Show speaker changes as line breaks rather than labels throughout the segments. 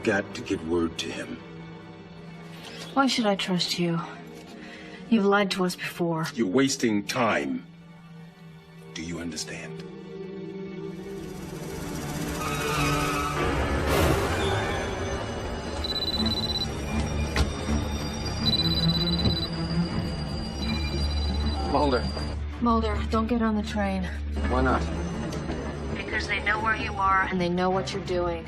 got to get word to him.
Why should I trust you? You've lied to us before.
You're wasting time. Do you understand?
Mulder, don't get on the train.
Why not?
Because they know where you are and they know what you're doing.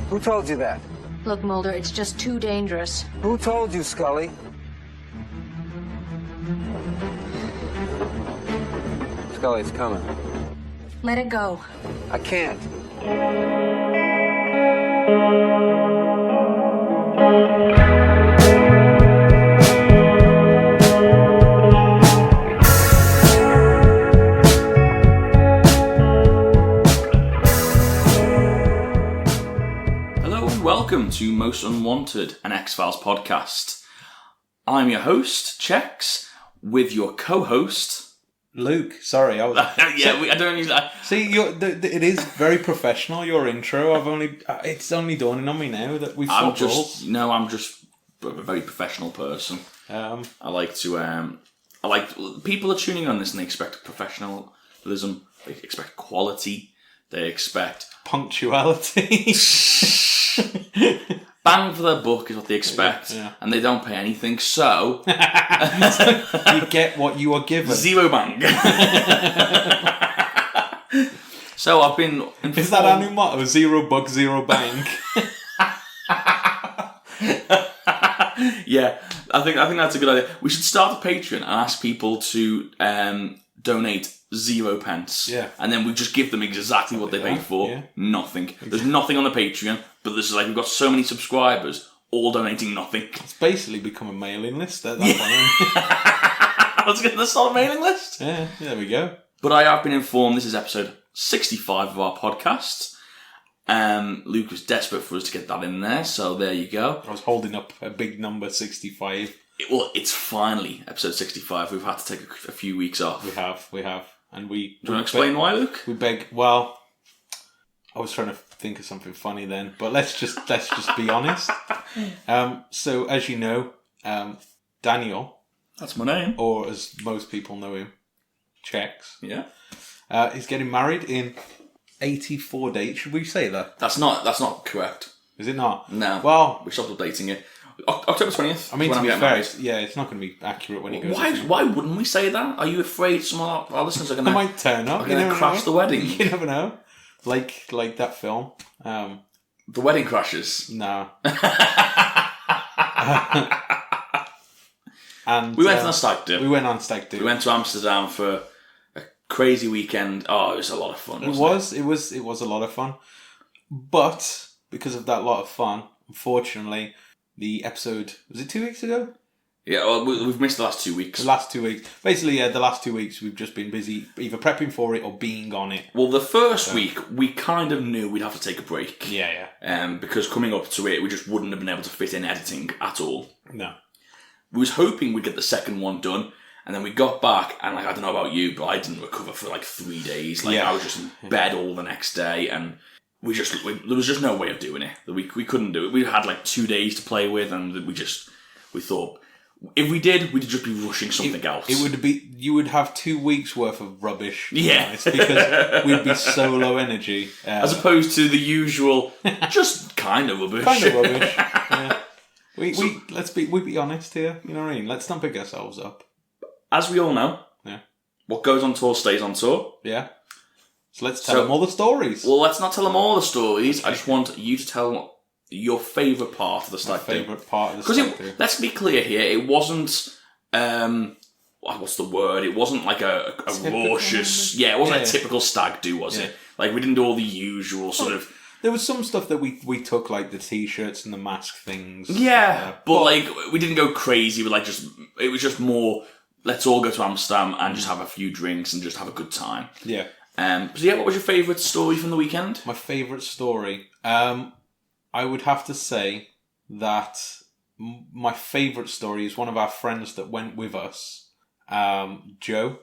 Who told you that?
Look, Mulder, it's just too dangerous.
Who told you, Scully? Scully, it's coming.
Let it go.
I can't.
Welcome to Most Unwanted, an X-Files podcast. I'm your host, Checks, with your co-host...
Luke. Sorry, I was...
I don't use that.
See, it is very professional, your intro. It's only dawning on me now that we've
I'm just a very professional person. I like people are tuning on this and they expect professionalism, they expect quality, they expect...
punctuality.
Bang for their buck is what they expect, and they don't pay anything, so...
You get what you are given.
Zero bang. So I've been informed...
Is that our new motto? Zero buck, zero bang.
Yeah, I think that's a good idea. We should start a Patreon and ask people to donate 0 pence.
Yeah.
And then we just give them exactly what they paid for. Yeah. Nothing. Exactly. There's nothing on the Patreon, but this is like we've got so many subscribers, all donating nothing. It's
basically become a mailing list at that
point. Let's get this on a mailing list.
Yeah, there we go.
But I have been informed this is episode 65 of our podcast. Luke was desperate for us to get that in there, so there you go.
I was holding up a big number, 65.
It's finally episode 65. We've had to take a few weeks off.
We have. And
do you want to explain why, Luke?
Well, I was trying to think of something funny then, but let's just be honest. So as you know, Daniel,
that's my name,
or as most people know him, Checks.
Yeah.
He's getting married in 84 days. Should we say that?
That's not correct.
Is it not?
No.
Well,
we stopped updating it. October 20th.
I mean, to be fair, it's not going to be accurate when he goes.
Why wouldn't we say that? Are you afraid some of our listeners are going to...
They might turn up.
Going to crash the wedding.
You never know. Like that film.
The Wedding Crashers.
No. And
we went on a stag do.
We went on stag do.
We went to Amsterdam for a crazy weekend. Oh, it was a lot of fun.
It was a lot of fun. But because of that lot of fun, unfortunately, the episode, was it 2 weeks ago?
Yeah, well, we've missed the last 2 weeks.
The last 2 weeks. Basically, the last 2 weeks we've just been busy either prepping for it or being on it.
Well, the first week, we kind of knew we'd have to take a break.
Yeah.
Because coming up to it, we just wouldn't have been able to fit in editing at all.
No.
We was hoping we'd get the second one done, and then we got back, and I don't know about you, but I didn't recover for 3 days. I was just in bed all the next day, and... there was just no way of doing it. We couldn't do it. We had 2 days to play with, and we thought if we did, we'd just be rushing something else.
It would be, you would have 2 weeks worth of rubbish.
Yeah,
because we'd be so low energy,
as opposed to the usual, just kind of rubbish.
Yeah. We'd be honest here. You know what I mean? Let's not pick ourselves up.
As we all know, what goes on tour stays on tour.
Yeah. So let's tell them all the stories.
Well, let's not tell them all the stories. I just want you to tell your favourite part of the stag do.
Favourite part of the stag do.
Let's be clear here. It wasn't... what's the word? It wasn't like a raucous... Yeah, it wasn't a typical stag do, was it? We didn't do all the usual sort of...
There was some stuff that we took, like the t-shirts and the mask things.
Yeah, but we didn't go crazy with it was just more, let's all go to Amsterdam and just have a few drinks and just have a good time.
Yeah.
What was your favourite story from the weekend?
My favourite story? I would have to say that my favourite story is one of our friends that went with us, Joe,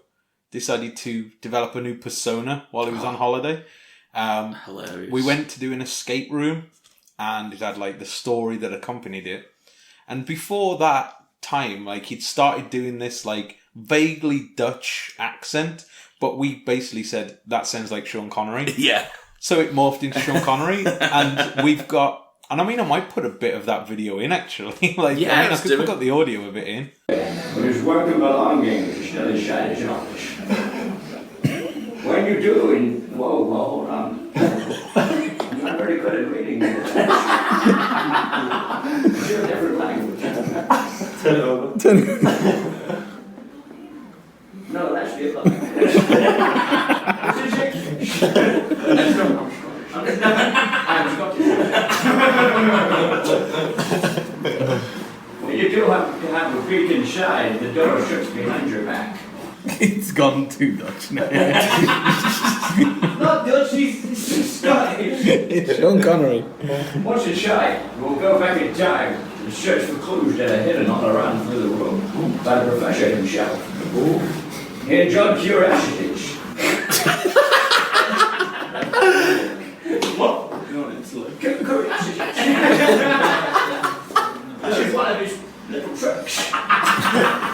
decided to develop a new persona while he was on holiday.
Hilarious.
We went to do an escape room and it had like the story that accompanied it. And before that time, like he'd started doing this like vaguely Dutch accent, but we basically said that sounds like Sean Connery.
Yeah.
So it morphed into Sean Connery, and we've got. And I mean, I might put a bit of that video in actually. Like,
yeah,
I could put the audio of it in.
When his working belongings are still inside his office. When you're doing, whoa, hold on. I'm not very good at reading. It's a different language.
Turn it over.
No, that's the other language. This is English. That's not Scottish. I'm Scottish. Well, you do have to have a peek inside. The door shuts behind your back.
It's gone too Dutch now.
Not Dutch, he's Scottish.
It's Sean Connery.
Once inside, we'll go back in time and search for clues that are hidden all around through the room by the professor himself. Here, John Curiosities. What? Curiosities. This is one of his little tricks.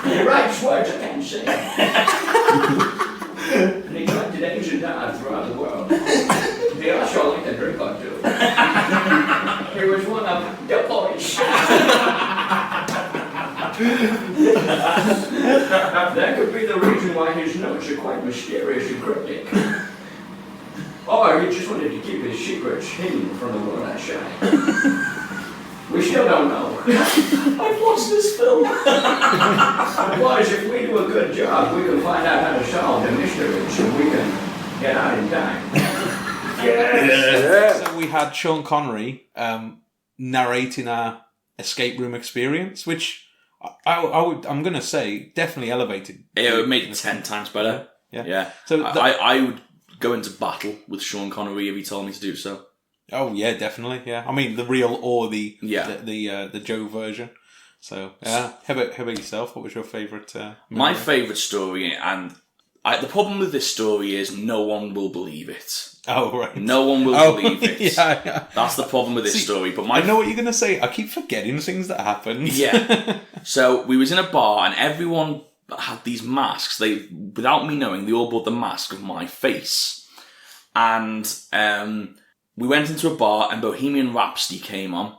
He writes words I can't say. And he collected ancient art throughout the world. He also liked to drink or two. He was one of the boys. That could be the reason why his notes are quite mysterious and cryptic. Or he just wanted to keep his secrets hidden from the world outside. We still don't know. I've watched this film. Boys, if we do a good job, we can find out how to solve the mysteries and we can get out in time.
Yes. So we had Sean Connery narrating our escape room experience, which I'm going to say definitely elevated.
It would make it 10 times better. Yeah.
So
I would go into battle with Sean Connery if he told me to do so.
Oh yeah, definitely. Yeah, I mean the real or the Joe version. So yeah, how about yourself? What was your favourite?
My favourite story, and the problem with this story is no one will believe it.
Oh right,
no one will believe it.
Yeah.
That's the problem with this story. But
I know what you're going to say. I keep forgetting things that happened.
Yeah. So we was in a bar, and everyone had these masks. They, without me knowing, they all bought the mask of my face, and we went into a bar and Bohemian Rhapsody came on,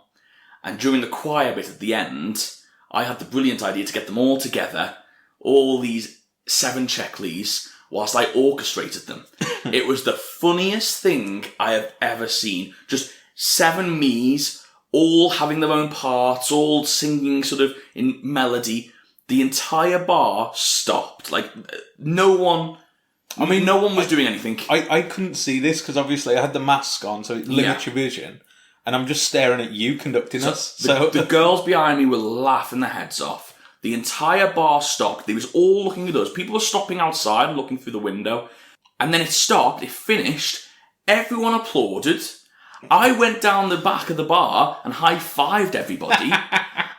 and during the choir bit at the end, I had the brilliant idea to get them all together, all these 7 Checkleys, whilst I orchestrated them. It was the funniest thing I have ever seen. Just 7 me's, all having their own parts, all singing sort of in melody. The entire bar stopped. Like, no one was doing anything.
I couldn't see this because obviously I had the mask on, so it limits your vision. And I'm just staring at you conducting us.
The girls behind me were laughing their heads off. The entire bar stopped. They was all looking at us. People were stopping outside and looking through the window. And then it stopped. It finished. Everyone applauded. I went down the back of the bar and high-fived everybody.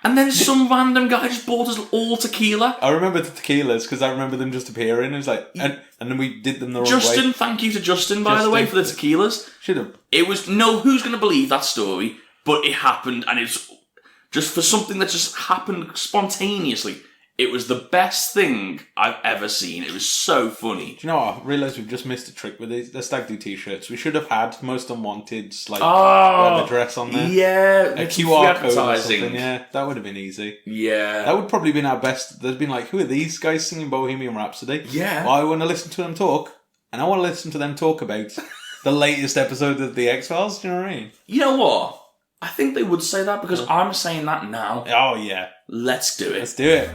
And then some random guy just bought us all tequila.
I remember the tequilas because I remember them just appearing. It was like, and then we did them the wrong way.
Justin, thank you to Justin, by the way, for the tequilas.
Should have.
It was, who's going to believe that story? But it happened, and it's just for something that just happened spontaneously. It was the best thing I've ever seen. It was so funny.
Do you know what? I realised we've just missed a trick with the Stag Do t-shirts. We should have had Most Unwanted, like, the dress on there.
Yeah.
A QR code or something. Yeah, that would have been easy.
Yeah.
That would probably been our best. There's been like, who are these guys singing Bohemian Rhapsody?
Yeah.
Well, I want to listen to them talk, and I want to listen to them talk about the latest episode of The X-Files. Do you know what I mean?
You know what? I think they would say that because I'm saying that now.
Oh, yeah.
Let's do it.
Let's do it.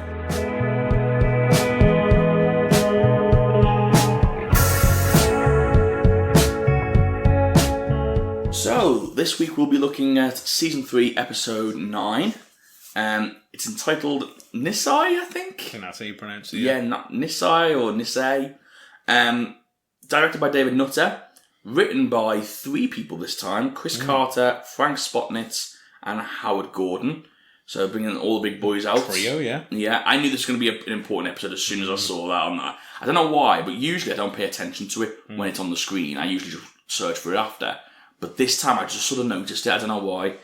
So, this week we'll be looking at Season 3, Episode 9. It's entitled Nisei, I think?
I think that's how you pronounce it.
Yeah, Nisei or Nisei. Directed by David Nutter. Written by 3 people this time. Chris Carter, Frank Spotnitz, and Howard Gordon. So bringing all the big boys out.
Trio, yeah.
Yeah, I knew this was going to be an important episode as soon as I saw that. I don't know why, but usually I don't pay attention to it when it's on the screen. I usually just search for it after. But this time I just sort of noticed it. I don't know why.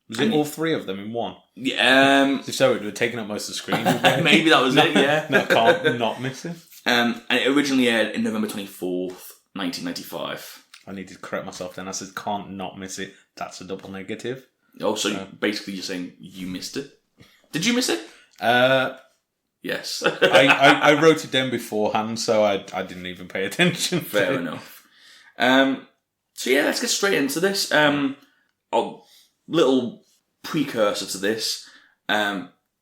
Was it all three of them in one?
Yeah.
If so, it would have taken up most of the screen.
Maybe that was it, yeah.
No, can't not miss it.
And it originally aired in November 24th, 1995.
I need to correct myself then. I said can't not miss it. That's a double negative.
Oh, so basically you're saying you missed it? Did you miss it? Yes.
I wrote it down beforehand, so I didn't even pay attention.
Fair enough. So yeah, let's get straight into this. A little precursor to this.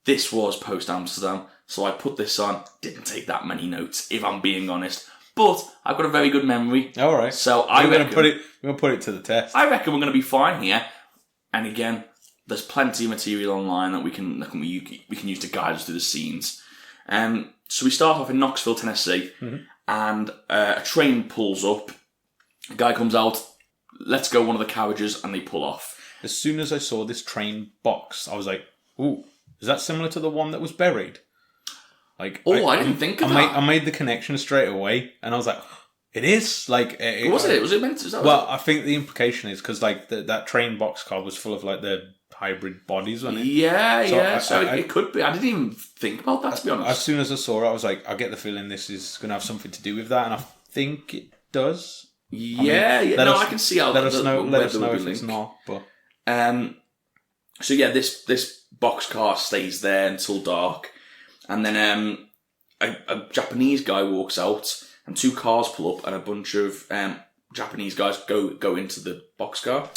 This was post-Amsterdam, so I put this on. Didn't take that many notes, if I'm being honest. But I've got a very good memory.
All right.
So
we're going to put it to the test.
I reckon we're going to be fine here. And again, there's plenty of material online that we can use to guide us through the scenes. So we start off in Knoxville, Tennessee, and a train pulls up. A guy comes out, lets go one of the carriages, and they pull off.
As soon as I saw this train box, I was like, "Ooh, is that similar to the one that was buried?" Like,
I didn't think of that.
I made the connection straight away, and I was like, "It is." Like,
was it? Was it meant to?
I think the implication is because like that train boxcar was full of like the hybrid bodies, wasn't it?
Yeah. So it could be. I didn't even think about that, to be honest.
As soon as I saw it, I was like, I get the feeling this is going to have something to do with that, and I think it does.
I can see how.
Let us know if it's not. But
so yeah, this boxcar stays there until dark, and then a Japanese guy walks out, and two cars pull up, and a bunch of Japanese guys go into the boxcar.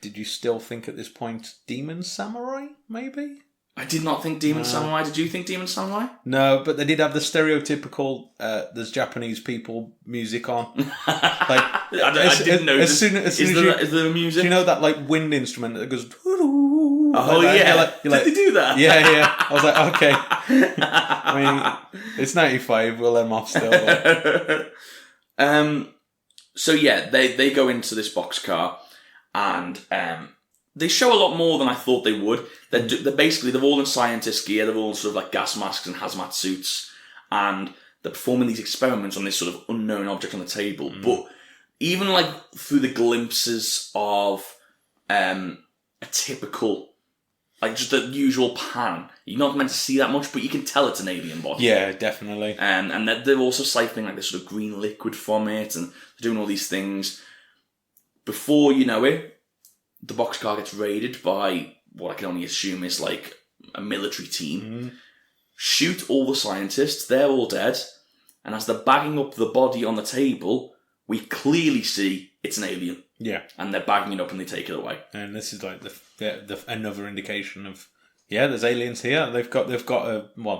Did you still think at this point Demon Samurai? Maybe.
I did not think Demon Samurai. Did you think Demon Samurai?
No, but they did have the stereotypical "there's Japanese people" music on. Like,
I didn't know.
As soon as
is there music?
Do you know that like wind instrument that goes?
Oh like yeah. Did they do that?
Yeah. I was like, okay. I mean, it's 95. We'll let them off still. But...
So yeah, they go into this boxcar, and they show a lot more than I thought they would. They're all in scientist gear. They're all sort of like gas masks and hazmat suits, and they're performing these experiments on this sort of unknown object on the table. But even like through the glimpses of a typical, like just the usual pan, you're not meant to see that much, but you can tell it's an alien body.
Yeah, definitely.
And they're also siphoning like this sort of green liquid from it, and they're doing all these things. Before you know it, the boxcar gets raided by what I can only assume is like a military team. Shoot all the scientists, they're all dead, and as they're bagging up the body on the table, we clearly see it's an alien.
Yeah. And
they're bagging it up and they take it away.
And this is like the another indication of, there's aliens here. They've got they're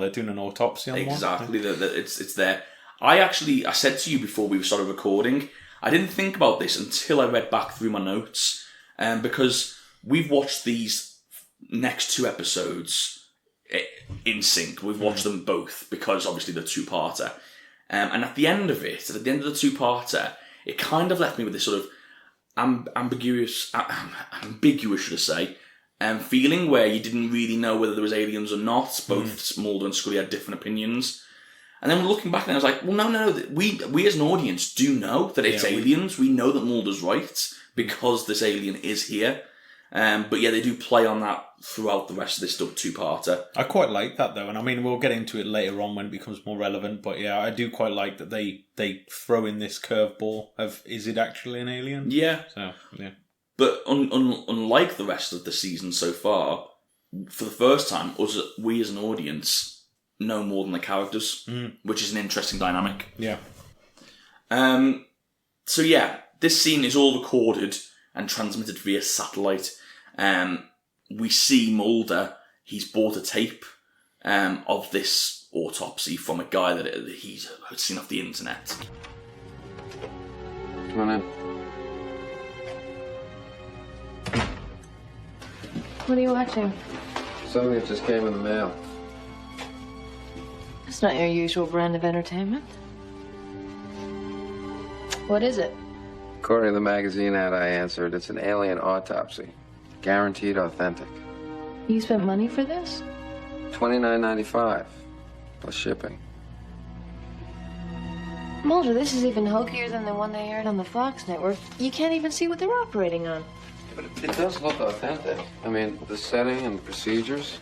doing an autopsy on one.
Exactly, it's there. I said to you before we started recording, I didn't think about this until I read back through my notes, because we've watched these next two episodes in sync. We've watched them both because obviously they're two-parter. And at the end of the two-parter, it kind of left me with this sort of ambiguous, should I say, feeling where you didn't really know whether there was aliens or not. Both Mulder and Scully had different opinions. And then looking back, and I was like, well, no, we as an audience do know that it's aliens. We know that Mulder's right because this alien is here. But yeah, they do play on that throughout the rest of this two-parter.
I quite like that though, and I mean we'll get into it later on when it becomes more relevant. But yeah, I do quite like that they throw in this curveball of is it actually an alien?
Yeah.
So yeah.
But unlike the rest of the season so far, for the first time, we as an audience know more than the characters, which is an interesting dynamic.
Yeah.
So yeah, this scene is all recorded and transmitted via satellite. We see Mulder, he's bought a tape of this autopsy from a guy that he's seen off the internet.
Come on in.
What are you watching?
Something that just came in the mail.
It's not your usual brand of entertainment. What is it?
According to the magazine ad I answered, it's an alien autopsy. Guaranteed authentic.
You spent money for this?
$29.95 plus shipping.
Mulder, this is even hokier than the one they aired on the Fox network. You can't even see what they're operating on.
But it does look authentic. I mean, the setting and the procedures.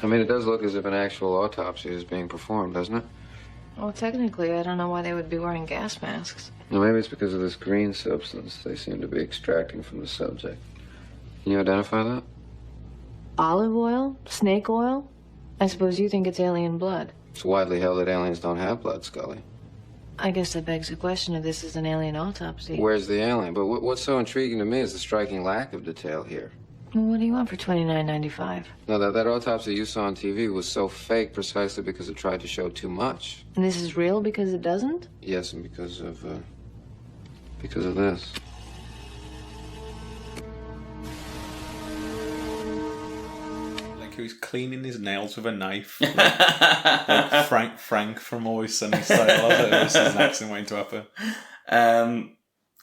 I mean, it does look as if an actual autopsy is being performed, doesn't it?
Well, technically, I don't know why they would be wearing gas masks.
Well, maybe it's because of this green substance they seem to be extracting from the subject. Can you identify that?
Olive oil? Snake oil? I suppose you think it's alien blood.
It's widely held that aliens don't have blood, Scully.
I guess that begs the question if this is an alien autopsy.
Where's the alien? But what's so intriguing to me is the striking lack of detail here.
Well, what do you want for $29.95?
No, that autopsy you saw on TV was so fake precisely because it tried to show too much.
And this is real because it doesn't?
Yes, and because of this.
Like he was cleaning his nails with a knife. Like Frank from Always Sunny style. I thought this is an accident waiting to happen.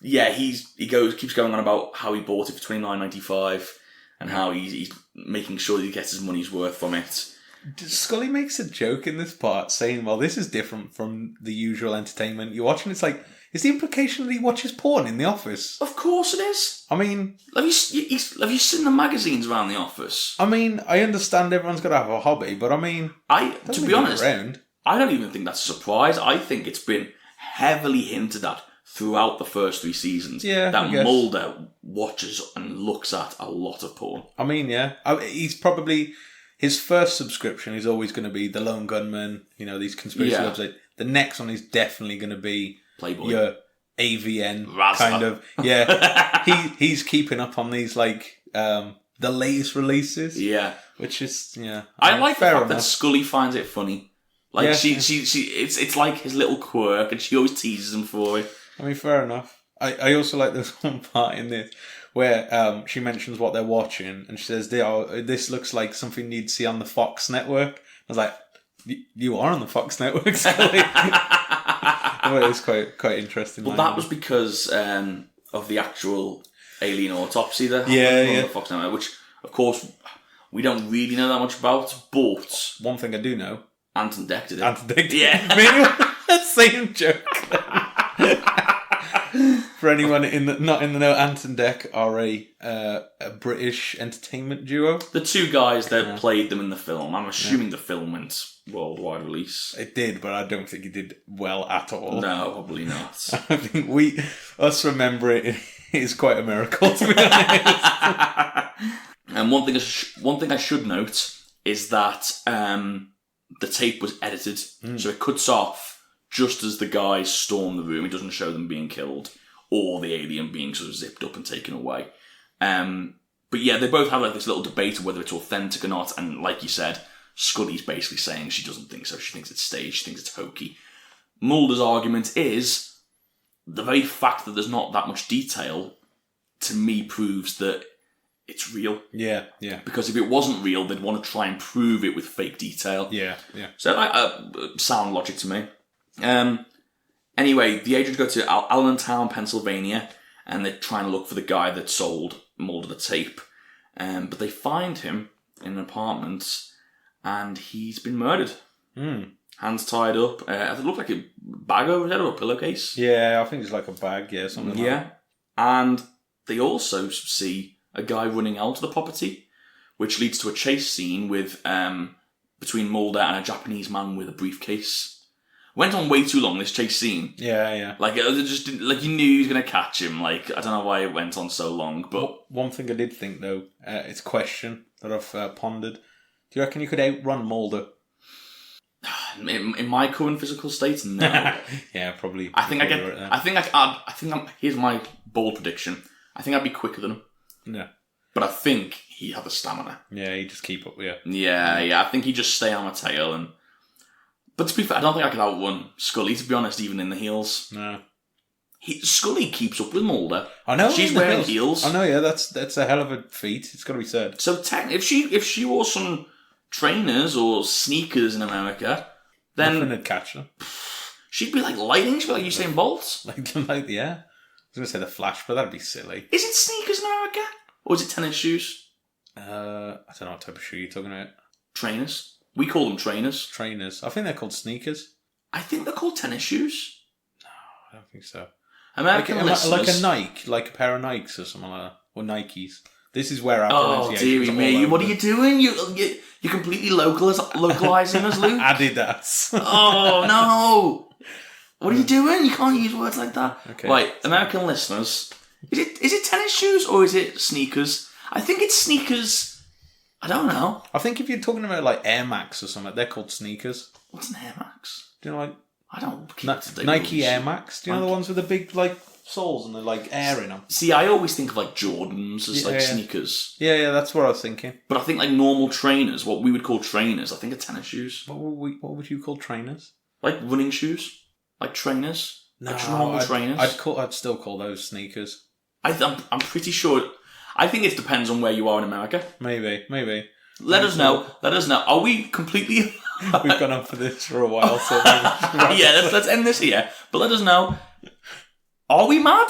Yeah, he keeps going on about how he bought it for $29.95 and how he's making sure that he gets his money's worth from it.
Scully makes a joke in this part saying, well, this is different from the usual entertainment you watch, and it's like, is the implication that he watches porn in the office?
Of course it is.
I mean...
Have you seen the magazines around the office?
I mean, I understand everyone's got to have a hobby, but I mean...
To be honest, I don't even think that's a surprise. I think it's been heavily hinted at throughout the first 3 seasons that Mulder watches and looks at a lot of porn.
I mean, yeah. He's probably... His first subscription is always going to be The Lone Gunman, these conspiracy websites. The next one is definitely going to be
Playboy.
Your AVN
Razzler.
kind of. Yeah. He's keeping up on these, the latest releases.
Yeah.
Which is,
I like the fact that Scully finds it funny. It's like his little quirk, and she always teases him for it.
I mean, fair enough. I also like this one part in this where she mentions what they're watching, and she says, this looks like something you'd see on the Fox network. I was like, you are on the Fox network, Scully. It was quite interesting.
Well, that was because of the actual alien autopsy that
happened
on the Fox network, which, of course, we don't really know that much about, but...
One thing I do know.
Anton Deck did it.
Anton Deck did
it.
Same joke. For anyone not in the know, Anton Deck are a British entertainment duo.
The 2 guys that played them in the film. I'm assuming the film went worldwide release.
It did, but I don't think it did well at all.
No, probably not.
I think us remember it is quite a miracle, to be honest.
And one thing I should note is that the tape was edited, so it cuts off just as the guys storm the room. It doesn't show them being killed or the alien being sort of zipped up and taken away. But yeah, they both have this little debate of whether it's authentic or not. And like you said, Scully's basically saying she doesn't think so. She thinks it's staged. She thinks it's hokey. Mulder's argument is the very fact that there's not that much detail, to me, proves that it's real.
Yeah.
Because if it wasn't real, they'd want to try and prove it with fake detail.
Yeah.
So sound logic to me. Anyway, the agents go to Allentown, Pennsylvania, and they're trying to look for the guy that sold Mulder the tape. But they find him in an apartment, and he's been murdered. Hands tied up. It looked like a bag over his head or a pillowcase.
Yeah, I think it's like a bag, something like that.
And they also see a guy running out of the property, which leads to a chase scene with between Mulder and a Japanese man with a briefcase. Went on way too long, this chase scene.
Yeah.
Like, it just didn't, like, you knew he was going to catch him. Like, I don't know why it went on so long, but...
One thing I did think, though, it's a question that I've pondered. Do you reckon you could outrun Mulder?
In my current physical state, no.
Yeah, probably.
Here's my bold prediction. I think I'd be quicker than him.
Yeah.
But I think he had the stamina.
Yeah, he'd just keep up, yeah.
Yeah, I think he'd just stay on my tail and... But to be fair, I don't think I could outrun Scully, to be honest, even in the heels.
No.
Scully keeps up with Mulder.
I know.
She's wearing heels.
I know, yeah, that's a hell of a feat. It's got to be said.
So if she wore some trainers or sneakers in America, then...
Nothing would catch her.
She'd be like lightning. She'd be like Usain Bolt.
Like, yeah. I was going to say the Flash, but that'd be silly.
Is it sneakers in America? Or is it tennis shoes?
I don't know what type of shoe you're talking about.
Trainers. We call them trainers.
Trainers. I think they're called sneakers.
I think they're called tennis shoes.
I don't think so.
American listeners...
Like a Nike, like a pair of Nikes or something like that. Or Nikes. This is where our
Oh,
pronunciation
dearie me. What are you doing? You're completely localising us, Luke.
Adidas.
Oh, no. What are you doing? You can't use words like that.
Okay.
Right, American listeners. Is it tennis shoes or is it sneakers? I think it's sneakers. I don't know.
I think if you're talking about like Air Max or something, they're called sneakers.
What's an Air Max?
Do you know like
I don't.
Nike Air Max? Do you know the ones with the big like soles and they're like air in them?
See, I always think of like Jordans as like sneakers.
Yeah, that's what I was thinking.
But I think like normal trainers, what we would call trainers, I think are tennis shoes.
What would you call trainers?
Like running shoes, like trainers,
No,
like normal trainers.
I'd still call those sneakers.
I'm pretty sure. I think it depends on where you are in America.
Maybe.
Let us know. Are we completely?
We've gone on for this for a while, so
yeah. Let's end this here. But let us know. Are we mad?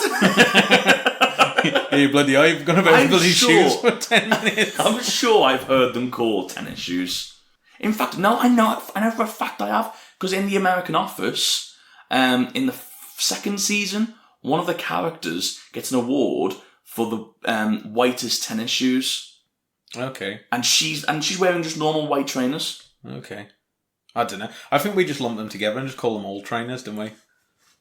You bloody are. You've gone about bloody shoes for 10 minutes.
I'm sure I've heard them called tennis shoes. In fact, no, I know for a fact I have, because in the American Office, in the second season, one of the characters gets an award for the whitest tennis shoes.
Okay.
And she's wearing just normal white trainers.
Okay. I don't know. I think we just lump them together and just call them all trainers, don't we?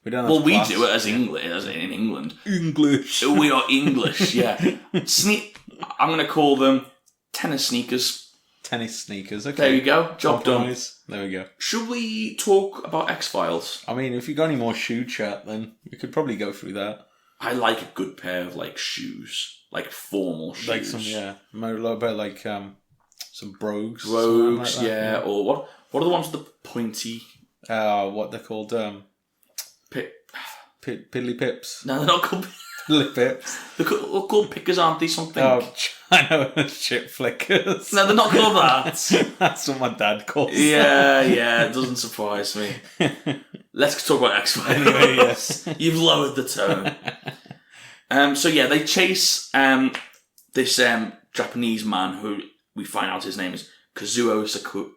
We don't.
Well, we do it as English, as in England.
English.
We are English, yeah. I'm going to call them tennis sneakers.
Tennis sneakers. Okay.
There you go. Job done.
There we go.
Should we talk about X-Files?
I mean, if you got any more shoe chat, then we could probably go through that.
I like a good pair of like shoes, like formal shoes.
Like some, yeah, a little bit like some brogues.
Brogues,
like
yeah. Or what are the ones with the pointy?
What they're called? Piddly pips.
No, they're not called.
Piddly pips.
They're called pickers, aren't they? Something.
Oh, China shit flickers.
No, they're not called that.
That's what my dad calls.
Yeah, it doesn't surprise me. Let's talk about X-Files.
Anyway, yes.
You've lowered the tone. So yeah, they chase this Japanese man who we find out his name is Kazuo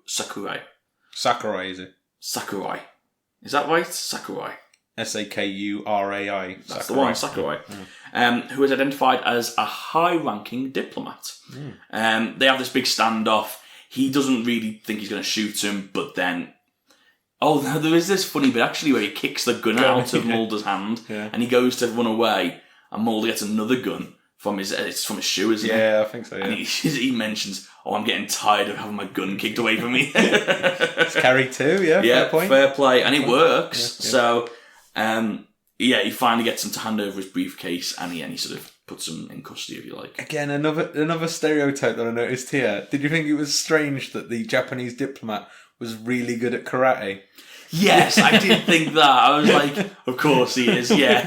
Sakurai.
Sakurai, is it?
Sakurai. Is that right? Sakurai.
Sakurai.
That's the one, Sakurai. Who is identified as a high-ranking diplomat. They have this big standoff. He doesn't really think he's going to shoot him, but then... Oh, there is this funny bit actually where he kicks the gun out of Mulder's hand, and he goes to run away, and Mulder gets another gun from his shoe, isn't it?
Yeah, I think so, yeah.
And he mentions, I'm getting tired of having my gun kicked away from me.
It's carry too, yeah, fair point.
Fair play, and it works.
Yeah.
So, he finally gets him to hand over his briefcase, and he sort of puts him in custody, if you like.
Again, another stereotype that I noticed here. Did you think it was strange that the Japanese diplomat was really good at karate?
Yes, I did think that. I was like, of course he is, yeah.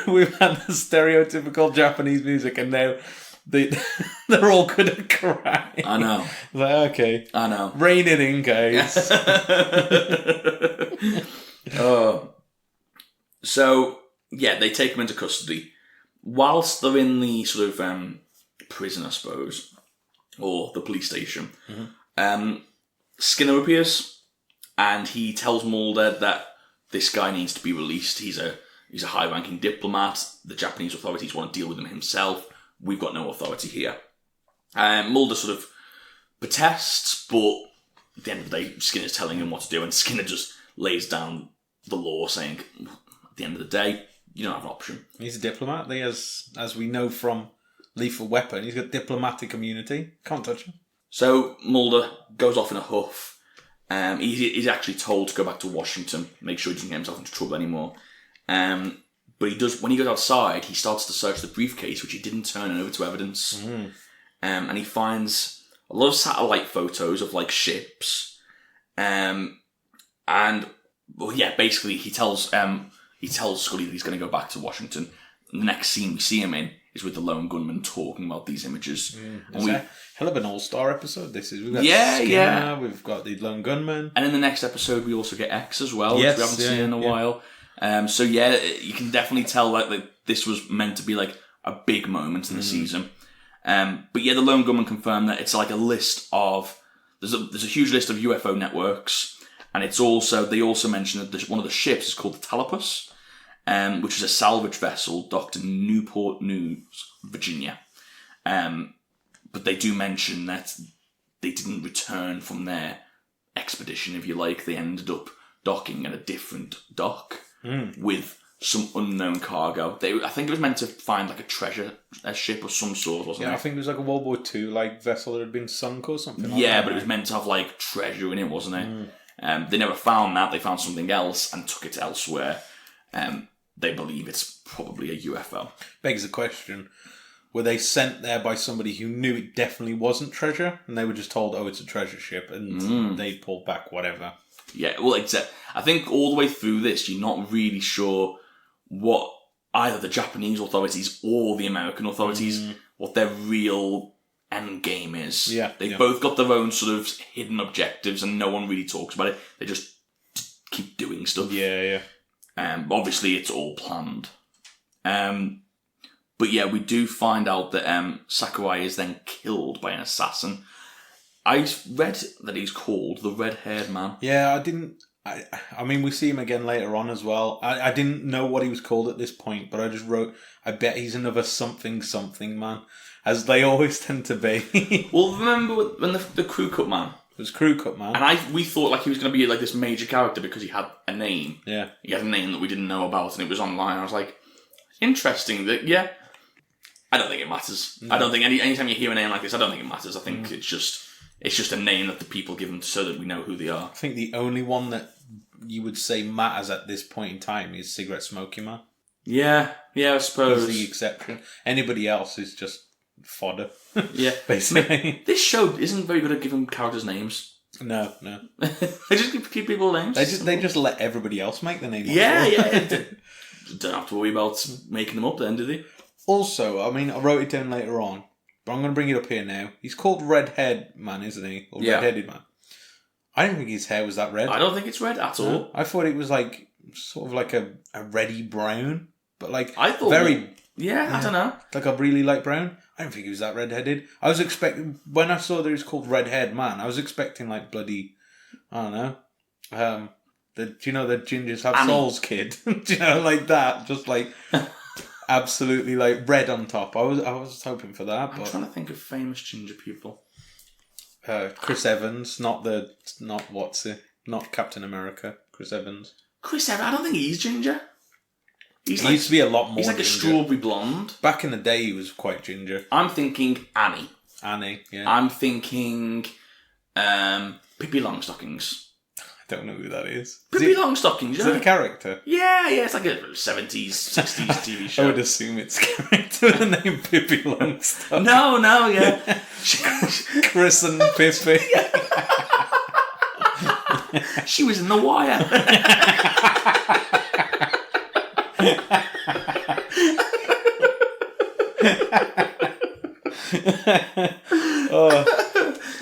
We've had the stereotypical Japanese music, and now they're all good at karate.
I know.
Like, okay.
I know.
Rein it in, guys.
So, yeah, they take him into custody. Whilst they're in the sort of prison, I suppose, or the police station, Skinner appears. And he tells Mulder that this guy needs to be released. He's a high-ranking diplomat. The Japanese authorities want to deal with him himself. We've got no authority here. Mulder sort of protests, but at the end of the day, Skinner's telling him what to do, and Skinner just lays down the law, saying, at the end of the day, you don't have an option. He's
a diplomat. As we know from Lethal Weapon, he's got diplomatic immunity. Can't touch him.
So Mulder goes off in a huff. He's actually told to go back to Washington, make sure he doesn't get himself into trouble anymore. But he does. When he goes outside, he starts to search the briefcase, which he didn't turn over to evidence. And he finds a lot of satellite photos of like ships. Basically he tells Scully that he's going to go back to Washington. And the next scene we see him in is with the lone gunman talking about these images.
It's a hell of an all-star episode. This is. We've got Skinner, we've got the lone gunman,
and in the next episode we also get X as well, which we haven't seen in a while. So you can definitely tell that this was meant to be like a big moment in the season. But yeah, the lone gunman confirmed that it's like a list of there's a huge list of UFO networks, and it's also they also mentioned that one of the ships is called the Talipus. which was a salvage vessel docked in Newport News, Virginia. But they do mention that they didn't return from their expedition, if you like. They ended up docking at a different dock with some unknown cargo. I think it was meant to find like a ship of some sort, wasn't it?
Yeah, I think it was like a World War II like vessel that had been sunk or something.
Yeah, but it was meant to have like treasure in it, wasn't it? They never found that. They found something else and took it elsewhere. They believe it's probably a UFO.
Begs the question, were they sent there by somebody who knew it definitely wasn't treasure, and they were just told, oh, it's a treasure ship, and they pulled back whatever?
Yeah, well, I think all the way through this, you're not really sure what either the Japanese authorities or the American authorities, what their real end game is.
Yeah,
They've both got their own sort of hidden objectives, and no one really talks about it. They just keep doing stuff.
Yeah.
Obviously, it's all planned. But yeah, we do find out that Sakurai is then killed by an assassin. I read that he's called the Red-Haired Man.
Yeah, I didn't... I mean, we see him again later on as well. I didn't know what he was called at this point, but I just wrote, I bet he's another something man, as they always tend to be.
Well, remember when the Crew Cut Man?
It was Crew Cut Man.
And we thought like he was going to be like this major character because he had a name.
Yeah.
He had a name that we didn't know about, and it was online. I was like, interesting. That I don't think it matters. No. I don't think anytime you hear a name like this, I don't think it matters. I think it's just a name that the people give them so that we know who they are.
I think the only one that you would say matters at this point in time is Cigarette Smoking Man.
Yeah, I suppose.
He's the exception. Anybody else is just fodder.
Yeah.
Basically.
This show isn't very good at giving characters names.
No.
They just keep people names.
They just let everybody else make the name.
Yeah. Don't have to worry about making them up then, do they?
Also, I mean, I wrote it down later on, but I'm going to bring it up here now. He's called Red-Haired Man, isn't he? Or Red-Headed Man. I didn't think his hair was that red.
I don't think it's red at all.
I thought it was like sort of like a reddy brown, but like
I thought
very.
I don't know.
Like a really light brown. I didn't think he was that red-headed. I was expecting, when I saw that he was called Red-Haired Man, I was expecting like bloody, I don't know, do you know the Gingers Have Souls kid? Do you know, like that? Just like absolutely like red on top. I was hoping for that.
I'm trying to think of famous ginger people.
Chris Evans, not Captain America. Chris Evans.
Chris Evans, I don't think he's ginger.
He used to be a lot more.
He's like
ginger.
A strawberry blonde.
Back in the day, he was quite ginger.
I'm thinking Annie.
Yeah.
I'm thinking Pippi Longstockings.
I don't know who that is.
Pippi Longstockings,
Is it a character?
Yeah, it's like a 70s, 60s TV show.
I would assume it's a character with the name Pippi Longstockings.
No, yeah.
Chris and Pippi.
She was in The Wire.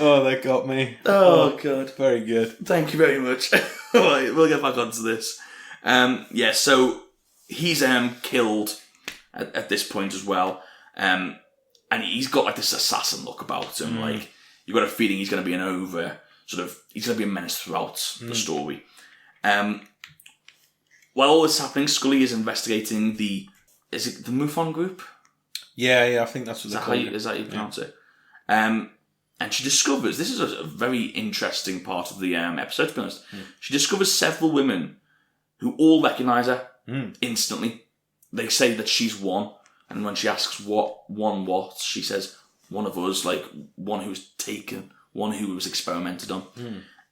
Oh, that got me.
Oh, God.
Very good.
Thank you very much. Right, we'll get back onto this. So he's killed at this point as well. And he's got like this assassin look about him. Like, you've got a feeling he's going to be he's going to be a menace throughout the story. While all this is happening, Scully is investigating is it the MUFON group?
Yeah, I think that's what they call it.
Is that how you pronounce it? And she discovers, this is a very interesting part of the episode, to be honest. She discovers several women who all recognise her instantly. They say that she's one, and when she asks what one was, she says, one of us, like one who was taken, one who was experimented on.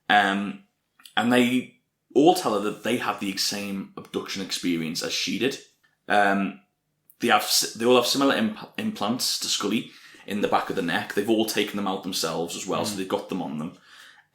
And they all tell her that they have the same abduction experience as she did. They all have similar implants to Scully in the back of the neck. They've all taken them out themselves as well, so they've got them on them.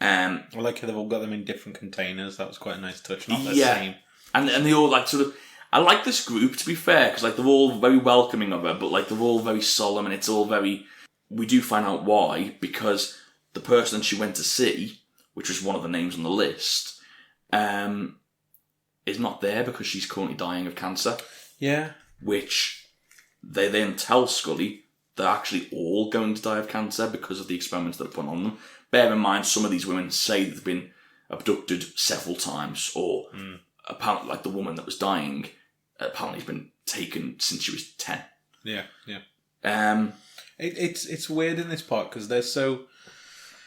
I like how they've all got them in different containers. That was quite a nice touch. Not the same.
And they all like sort of... I like this group, to be fair, because like they're all very welcoming of her, but like they're all very solemn, and it's all very... We do find out why, because the person she went to see, which was one of the names on the list, is not there because she's currently dying of cancer.
Yeah.
Which they then tell Scully they're actually all going to die of cancer because of the experiments that are put on them. Bear in mind, some of these women say they've been abducted several times, or apparently, like the woman that was dying, apparently has been taken since she was 10.
Yeah, yeah.
It's
weird in this part because they're so.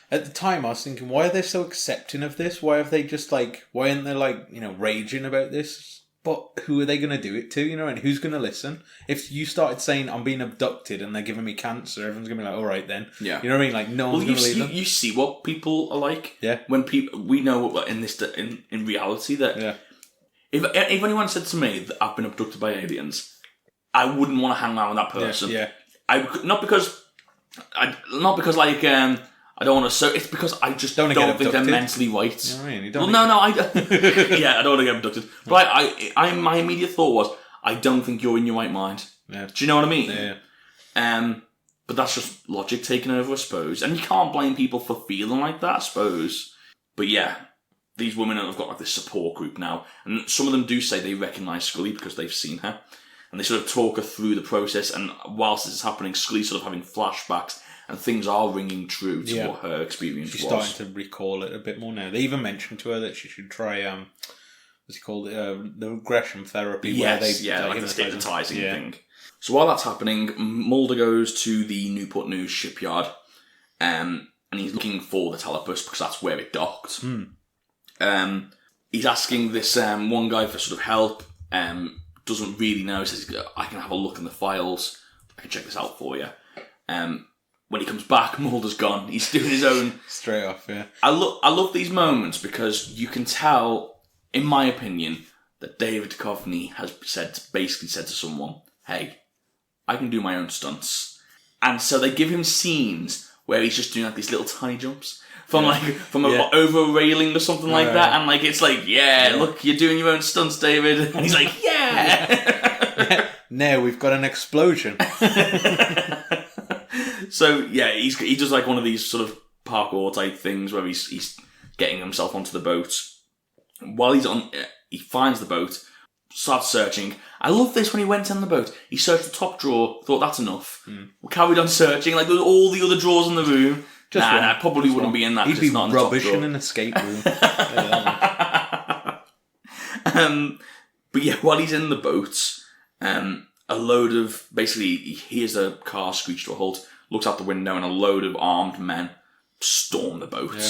At the time, I was thinking, why are they so accepting of this? Why have they just why aren't they raging about this? But who are they going to do it to? And who's going to listen? If you started saying I'm being abducted and they're giving me cancer, everyone's going to be like, all right then.
Yeah.
You know what I mean? No one's going to believe them.
You see what people are like.
Yeah.
When we know in reality that. Yeah. If anyone said to me that I've been abducted by aliens, I wouldn't want to hang around with that person.
Yeah.
Not because I don't want to. So it's because I just don't think they're mentally right.
You know what I mean?
I don't want to get abducted. But my immediate thought was, I don't think you're in your right mind.
Yeah.
Do you know what I mean?
Yeah.
But that's just logic taking over, I suppose. And you can't blame people for feeling like that, I suppose. But yeah, these women have got this support group now, and some of them do say they recognise Scully because they've seen her, and they sort of talk her through the process. And whilst this is happening, Scully's sort of having flashbacks. And things are ringing true to what her experience was.
She's starting to recall it a bit more now. They even mentioned to her that she should try, what's it called? The regression therapy.
Yes, like the hypnotising thing. So while that's happening, Mulder goes to the Newport News shipyard, and he's looking for the telepus because that's where it docked. He's asking this one guy for sort of help. Doesn't really know. Says, I can have a look in the files. I can check this out for you. When he comes back, Mulder's gone. He's doing his own...
Straight off, yeah.
I love these moments because you can tell, in my opinion, that David Duchovny has basically said to someone, hey, I can do my own stunts. And so they give him scenes where he's just doing these little tiny jumps from over a railing or something like that. And it's look, you're doing your own stunts, David. And he's like, yeah!
Now we've got an explosion.
So yeah, he does one of these sort of parkour type things where he's getting himself onto the boat. While he's on, he finds the boat, starts searching. I love this when he went on the boat. He searched the top drawer, thought that's enough. We carried on searching there was all the other drawers in the room. Probably wouldn't be in that.
He'd be
not
rubbish
in
an escape room.
But yeah, while he's in the boat, a load of basically he hears a car screech to a halt. Looks out the window and a load of armed men storm the boat. Yeah.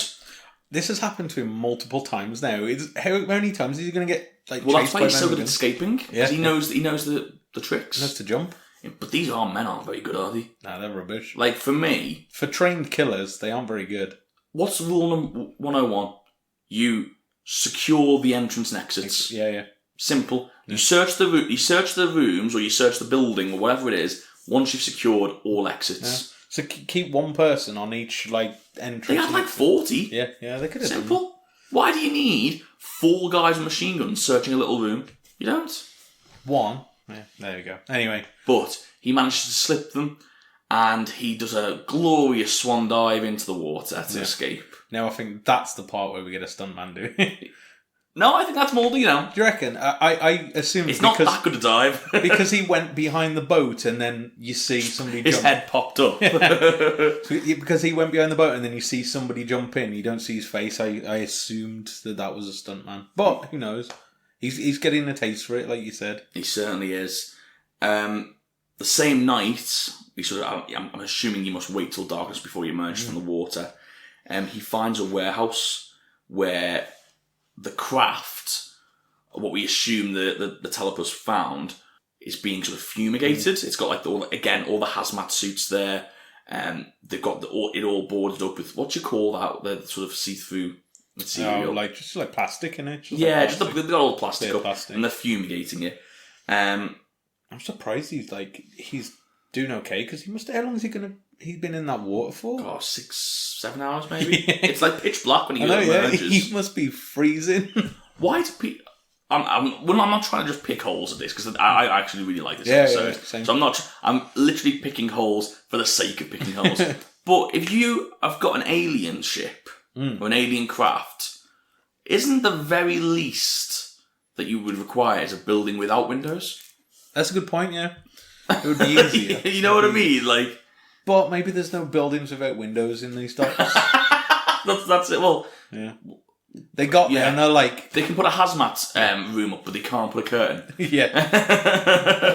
This has happened to him multiple times now. How many times is he going to get
well, that's why he's so good at escaping. Because he knows the tricks.
He knows to jump.
But these armed men aren't very good, are they?
Nah, they're rubbish.
For me...
For trained killers, they aren't very good.
What's rule 101? You secure the entrance and exits.
Yeah.
Simple. Yeah. You search the rooms or you search the building or whatever it is. Once you've secured all exits.
Yeah. So keep one person on each entrance.
They had 40.
Yeah, they could have
Simple.
Done.
Why do you need 4 guys with machine guns searching a little room? You don't.
One. Yeah, there we go. Anyway.
But he manages to slip them and he does a glorious swan dive into the water to escape.
Now I think that's the part where we get a stuntman doing.
No, I think that's Mulder,
Do you reckon? I assume
it's not that good a dive.
Because he went behind the boat and then you see somebody
His head popped up.
Because he went behind the boat and then you see somebody jump in. You don't see his face. I assumed that was a stuntman. But who knows? He's getting a taste for it, like you said.
He certainly is. The same night, I'm assuming he must wait till darkness before he emerges from the water. He finds a warehouse where the craft, what we assume the telepus found, is being sort of fumigated. It's got all the hazmat suits there. They've got it all boarded up with, what do you call that? The sort of see-through material.
Just like plastic in it.
They've got all the plastic up and they're fumigating it.
I'm surprised he's doing okay because how long is he's been in that water for?
6-7 hours maybe. It's pitch black when he emerges.
He must be freezing.
Why do people? I'm not trying to just pick holes at this because I actually really like this episode.
Same.
So I'm literally picking holes for the sake of picking holes. But if you have got an alien ship or an alien craft, isn't the very least that you would require is a building without windows?
That's a good point. Yeah, it would be easier.
You know what I mean?
But maybe there's no buildings without windows in these docks.
That's it. Well,
yeah. They got there and they're like...
They can put a hazmat room up, but they can't put a curtain.
Yeah.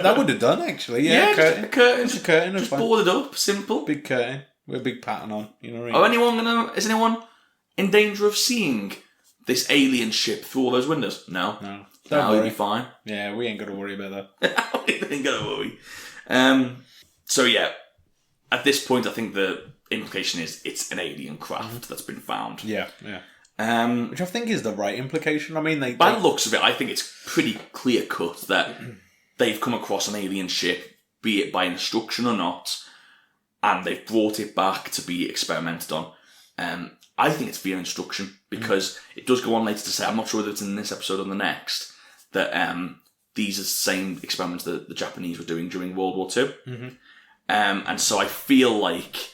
That would have done, actually. Yeah,
a curtain.
Just a curtain.
Just board it up, simple.
Big curtain with a big pattern on. You know what I mean?
Is anyone in danger of seeing this alien ship through all those windows? No. We'll be fine.
Yeah, we ain't got to worry about that.
We ain't got to worry. So yeah, at this point, I think the implication is it's an alien craft that's been found.
Yeah. Which I think is the right implication. I mean,
by the looks of it, I think it's pretty clear cut that they've come across an alien ship, be it by instruction or not, and they've brought it back to be experimented on. I think it's via instruction because it does go on later to say, I'm not sure whether it's in this episode or the next, that these are the same experiments that the Japanese were doing during World War II. Mm-hmm. And so I feel like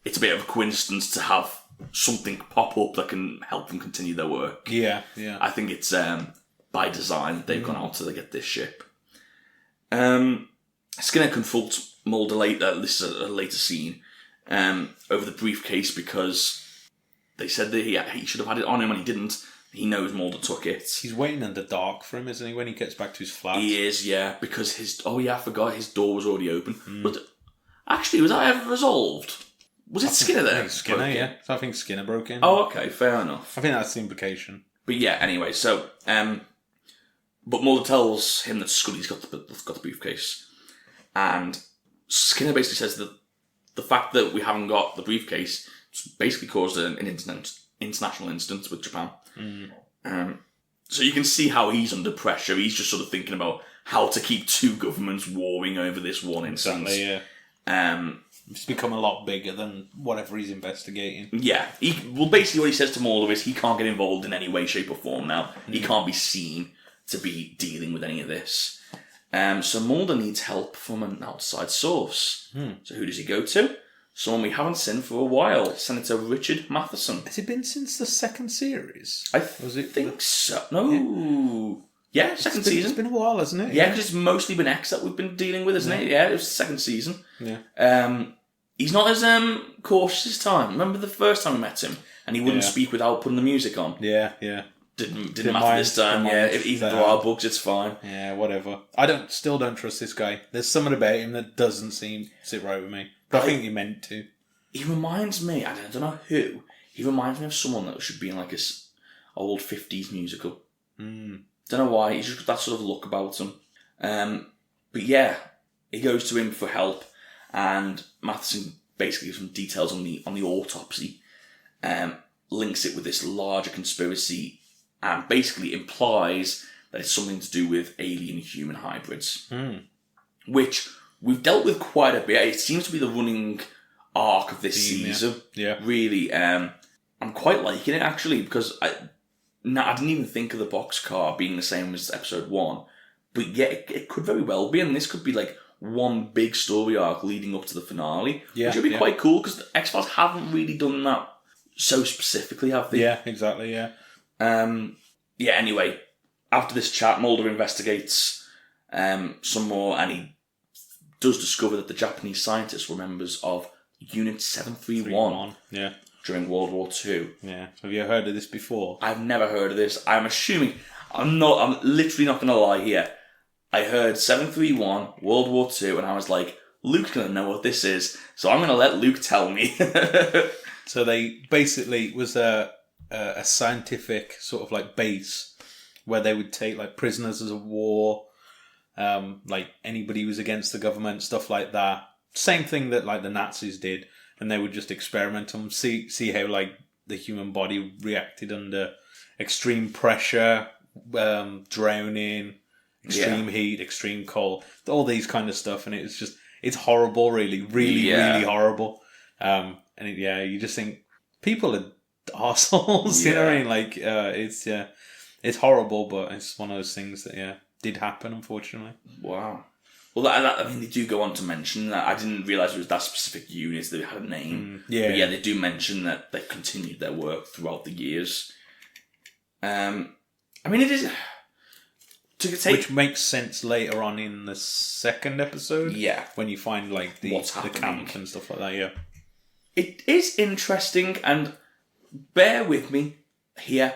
it's a bit of a coincidence to have something pop up that can help them continue their work.
Yeah.
I think it's by design they've gone out to get this ship. Skinner confronts Mulder later. This is a later scene over the briefcase because they said that he should have had it on him and he didn't. He knows Mulder took it.
He's waiting in the dark for him, isn't he, when he gets back to his flat?
He is, yeah, because I forgot his door was already open. But actually, was that ever resolved? Was it Skinner there?
Skinner, yeah. So I think Skinner broke in.
Oh, okay, fair enough.
I think that's the implication.
But yeah, anyway, so but Mulder tells him that Scully's got the briefcase, and Skinner basically says that the fact that we haven't got the briefcase basically caused an international incident with Japan. So you can see how he's under pressure. He's just sort of thinking about how to keep two governments warring over this one instance.
Exactly, yeah. It's become a lot bigger than whatever he's investigating.
Yeah. Basically what he says to Mulder is he can't get involved in any way, shape or form now. He can't be seen to be dealing with any of this. So Mulder needs help from an outside source. So who does he go to? Someone we haven't seen for a while. Senator Richard Matheson.
Has it been since the second series?
I think so. No. Yeah, second season.
It's been a while, hasn't it?
Yeah, because it's mostly been X that we've been dealing with, isn't it? Yeah, it was the second season.
Yeah.
He's not as cautious this time. Remember the first time we met him? And he wouldn't speak without putting the music on.
Yeah.
Didn't matter this time, yeah. Even though our books, it's fine.
Yeah, whatever. I still don't trust this guy. There's something about him that doesn't sit right with me. But I think he meant to.
He reminds me, I don't know who, he reminds me of someone that should be in like a old 50s musical. Don't know why, he's just got that sort of look about him. But yeah, he goes to him for help, and Matheson basically gives him details on the autopsy, links it with this larger conspiracy, and basically implies that it's something to do with alien-human hybrids. Which we've dealt with quite a bit. It seems to be the running arc of this season.
Yeah.
Really, I'm quite liking it, actually, because I didn't even think of the boxcar being the same as episode 1. But yeah, it could very well be, and this could be like one big story arc leading up to the finale, which would be quite cool, because the X-Files haven't really done that so specifically, have they?
Yeah, exactly, yeah.
Anyway, after this chat, Mulder investigates some more, and he does discover that the Japanese scientists were members of Unit 731 during World War II.
Yeah. Have you heard of this before?
I've never heard of this. I'm literally not going to lie here. I heard 731, World War II, and I was like, Luke's going to know what this is, so I'm going to let Luke tell me.
So they basically was a scientific sort of like base where they would take like prisoners of war, like anybody who was against the government, stuff like that. Same thing that like the Nazis did, and they would just experiment on see how like the human body reacted under extreme pressure, drowning, extreme heat, extreme cold, all these kind of stuff, and it's horrible, really horrible. You just think people are arseholes, you know what I mean? Like it's horrible, but it's one of those things that did happen, unfortunately.
Wow. Well, I mean, they do go on to mention that. I didn't realise it was that specific unit that had a name. But they do mention that they've continued their work throughout the years. I mean, it is...
Which makes sense later on in the second episode.
Yeah.
When you find, like, the camp and stuff like that, yeah.
It is interesting, and bear with me here.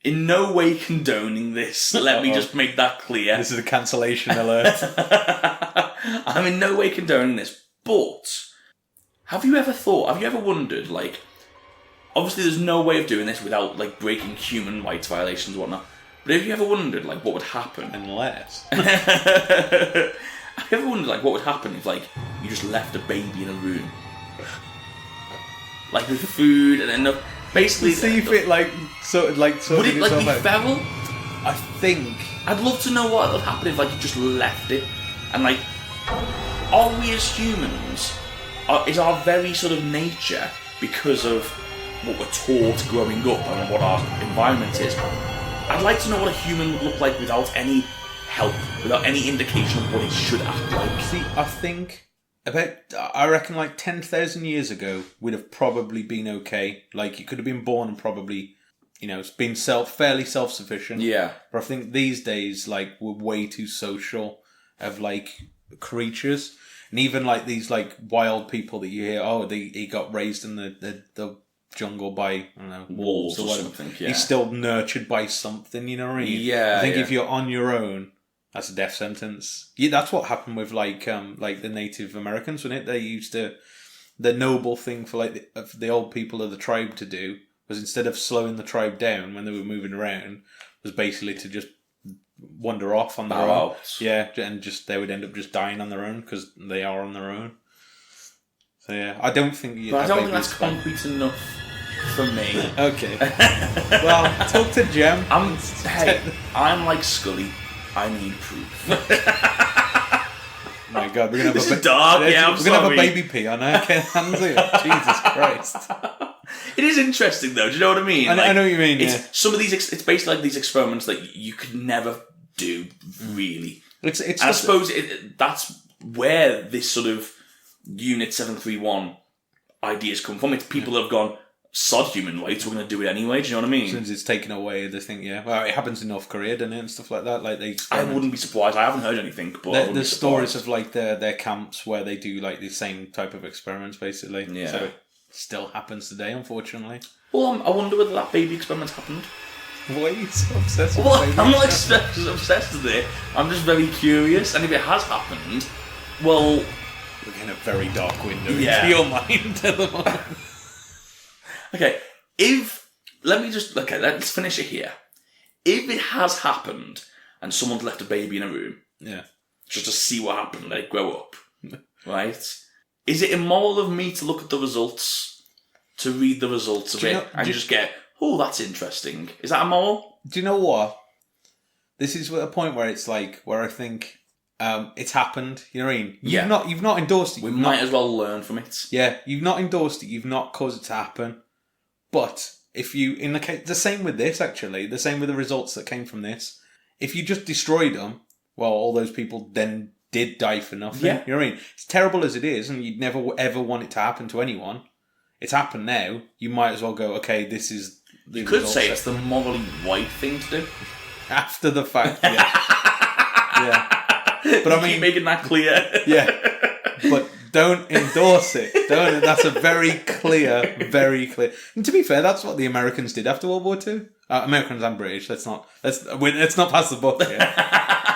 in no way condoning this. Let me just make that clear.
This is a cancellation alert.
I'm in no way condoning this, but have you ever wondered, like, obviously there's no way of doing this without, like, breaking human rights violations and whatnot, but have you ever wondered, like, what would happen?
Unless.
Have you ever wondered, like, what would happen if, like, you just left a baby in a room? Like, with food and then, basically...
See if it, like, sort of, like...
Would it, like, be feral?
I think...
I'd love to know what would happen if, like, you just left it. And, like, are we as humans... is our very sort of nature, because of what we're taught growing up and what our environment is, I'd like to know what a human would look like without any help, without any indication of what it should act like.
See, I reckon like 10,000 years ago, we'd have probably been okay. Like, you could have been born and probably, you know, been fairly self-sufficient.
Yeah.
But I think these days, like, we're way too social of, like, creatures. And even, like, these, like, wild people that you hear, he got raised in the jungle by, I don't know, wolves or whatever.
Something, yeah.
He's still nurtured by something, you know what I mean?
Yeah.
I think if you're on your own, that's a death sentence. Yeah, that's what happened with, like the Native Americans, wasn't it? They used to... The noble thing for, like, the old people of the tribe to do was, instead of slowing the tribe down when they were moving around, was basically to just wander off on their own. Yeah, and just they would end up just dying on their own because they are on their own. So yeah, I don't think...
But I don't think that's concrete enough for me.
Okay. Well, talk to Jem.
I'm like Scully. I need proof.
My God, we're gonna have
this is dark. Yeah,
we're gonna have a baby pee on our hands here. Jesus Christ!
It is interesting, though. Do you know what I mean?
I know what you mean. Yeah.
Some of these, it's basically like these experiments that you could never do, really.
It's.
And I suppose that's where this sort of Unit 731 ideas come from. It's people that have gone, sod human rights, we're going to do it anyway. Do you know what I mean?
As soon as it's taken away, they think, yeah. Well, it happens in North Korea, doesn't it, and stuff like that. Like
I wouldn't be surprised. I haven't heard anything, but
there's stories of like their camps where they do like the same type of experiments, basically.
Yeah.
So it still happens today, unfortunately.
Well, I wonder whether that baby experiment happened.
Why are you so obsessed with
Well,
baby
I'm not obsessed with it. I'm just very curious, and if it has happened, well,
we're in a very dark window
into
your mind at the moment.
Okay. Let's finish it here. If it has happened and someone's left a baby in a room, just to see what happened, let it grow up, right? Is it immoral of me to look at the results, to read the results of it, and just get, oh, that's interesting? Is that immoral?
Do you know what? This is a point where it's like, where I think it's happened. You know what I mean? You've not endorsed it.
We might as well learn from it.
Yeah, you've not endorsed it. You've not caused it to happen. But if you, in the case, the same with this actually, the same with the results that came from this. If you just destroyed them, well, all those people then did die for nothing.
Yeah.
You know what I mean? It's terrible as it is, and you'd never ever want it to happen to anyone. It's happened now. You might as well go, okay, this is the
You could say it's the morally right thing to do.
After the fact, yeah. Yeah. But I mean,
keep making that clear.
Yeah. But don't endorse it. Don't. That's a very clear. And to be fair, that's what the Americans did after World War II. Americans and British. Let's not pass the buck here.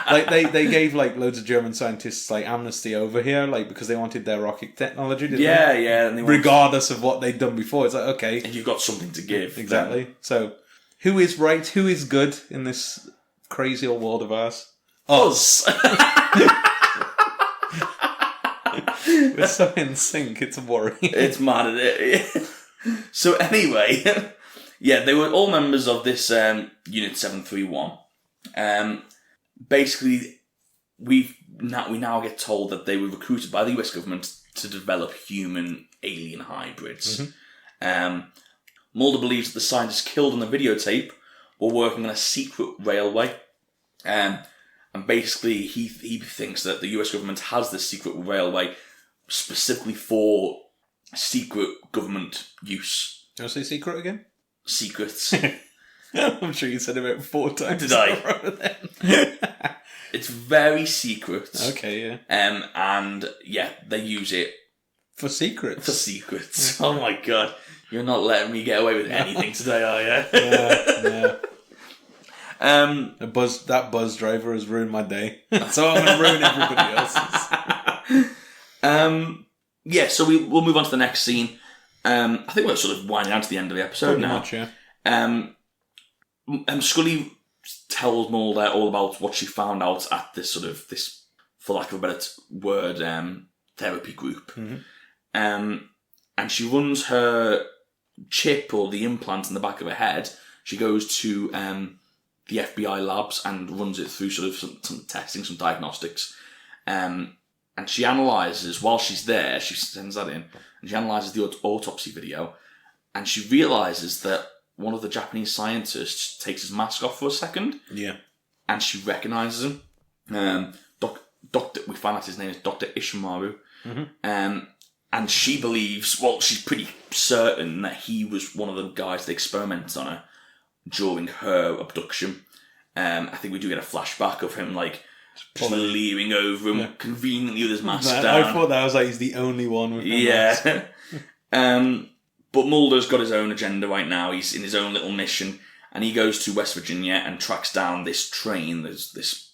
Like they gave like loads of German scientists like amnesty over here, like because they wanted their rocket technology. Didn't they?
Yeah. And
regardless of what they'd done before, it's like, okay,
and you've got something to give.
Exactly.
Then.
So, who is right? Who is good in this crazy old world of ours?
Us.
We're so in sync, it's worrying.
It's mad, isn't it? So anyway, they were all members of this Unit 731. Basically, we now get told that they were recruited by the US government to develop human alien hybrids. Mm-hmm. Mulder believes that the scientists killed on the videotape were working on a secret railway. And basically, he thinks that the US government has this secret railway specifically for secret government use.
Do you want to say secret again?
Secrets.
I'm sure you said it about 4 times.
Did I? It's very secret.
Okay, yeah.
And they use it
for secrets.
For secrets. Oh my God. You're not letting me get away with anything today, are you?
Yeah. That buzz driver has ruined my day. So I'm going to ruin everybody else's.
Yeah, so we'll move on to the next scene. I think we're sort of winding down to the end of the episode now.
Much, yeah.
Scully tells Mulder all about what she found out at this, for lack of a better word, therapy group.
Mm-hmm.
And she runs her chip or the implant in the back of her head. She goes to the FBI labs and runs it through sort of some testing, some diagnostics. And she analyses, while she's there, she sends that in, and she analyses the autopsy video, and she realises that one of the Japanese scientists takes his mask off for a second.
Yeah.
And she recognises him. We find out his name is Dr. Ishimaru.
Mm-hmm.
And she believes, well, she's pretty certain that he was one of the guys that experimented on her during her abduction. I think we do get a flashback of him, just leering over him conveniently with his mask down.
I thought that was he's the only one with no mask.
But Mulder's got his own agenda right now. He's in his own little mission, and he goes to West Virginia and tracks down this train. There's this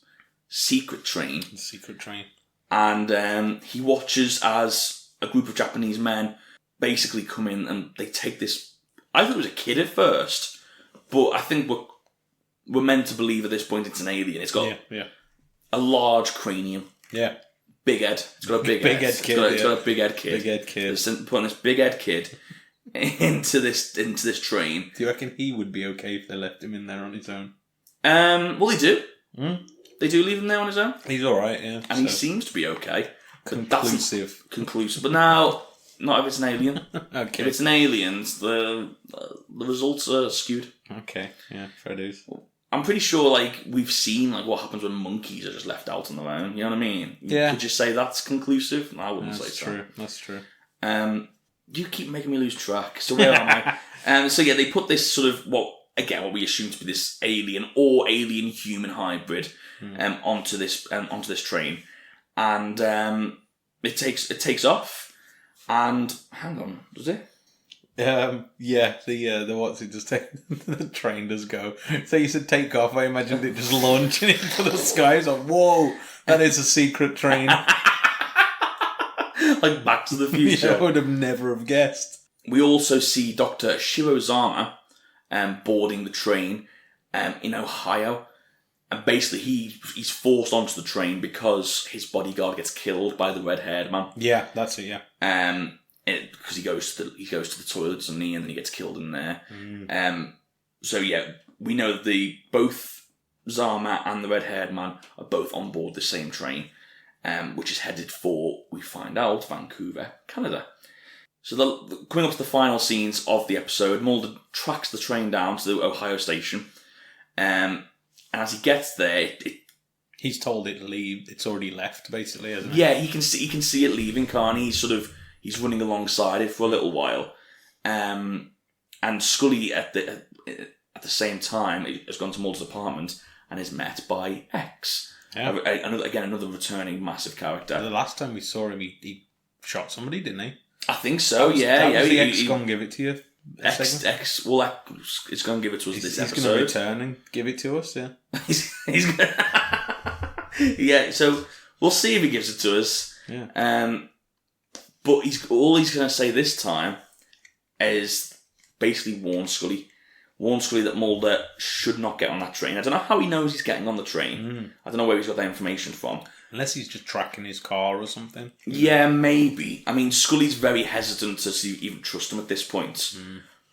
secret train.
The secret train.
And he watches as a group of Japanese men basically come in and they take this... I thought it was a kid at first, but I think we're meant to believe at this point it's an alien. It's got a large cranium.
Yeah.
Big head. It's got a big head.
Head kid.
It's got a big head kid.
Big head kid.
They're putting this big head kid into this train.
Do you reckon he would be okay if they left him in there on his own?
Well, they do.
Mm.
They do leave him there on his own.
He's all right, yeah.
And he seems to be okay.
Conclusive.
Conclusive. But now, not if it's an alien.
Okay.
If it's an alien, the results are skewed.
Okay, yeah, fair dues.
I'm pretty sure, we've seen, what happens when monkeys are just left out on their own. You know what I mean?
Yeah.
Could you say that's conclusive? No, I wouldn't say so.
That's true.
You keep making me lose track. So where am I? So yeah, they put this sort of, what we assume to be this alien or alien-human hybrid onto this train. And it takes off. And hang on, does it?
Yeah, the what's it just take the train does go. So you said take off. I imagined it just launching into the sky. It's whoa, that is a secret train.
Back to the Future.
Yeah, I would have never have guessed.
We also see Dr. Shirozama boarding the train in Ohio. And basically, he's forced onto the train because his bodyguard gets killed by the red-haired man.
Yeah, that's it. Yeah.
Because he goes to the toilets and then he gets killed in there. So yeah, we know that both Zama and the red-haired man are both on board the same train, which is headed for, we find out, Vancouver, Canada. So coming up to the final scenes of the episode, Mulder tracks the train down to the Ohio station, and as he gets there,
he's told it to leave. It's already left, basically, isn't it?
Yeah, he can see it leaving, can't he? He's running alongside it for a little while, and Scully at the same time has gone to Mulder's apartment and is met by X.
Yeah.
Another returning massive character.
The last time we saw him, he shot somebody, didn't he?
I think so.
Was the X going to give it to you?
X. Well, it's going to give it to us this episode.
He's going to return and give it to us. Yeah.
he's gonna... Yeah. So we'll see if he gives it to us.
Yeah.
But all he's going to say this time is basically warn Scully that Mulder should not get on that train. I don't know how he knows he's getting on the train. I don't know where he's got that information from.
Unless he's just tracking his car or something.
Yeah, maybe. I mean, Scully's very hesitant to even trust him at this point.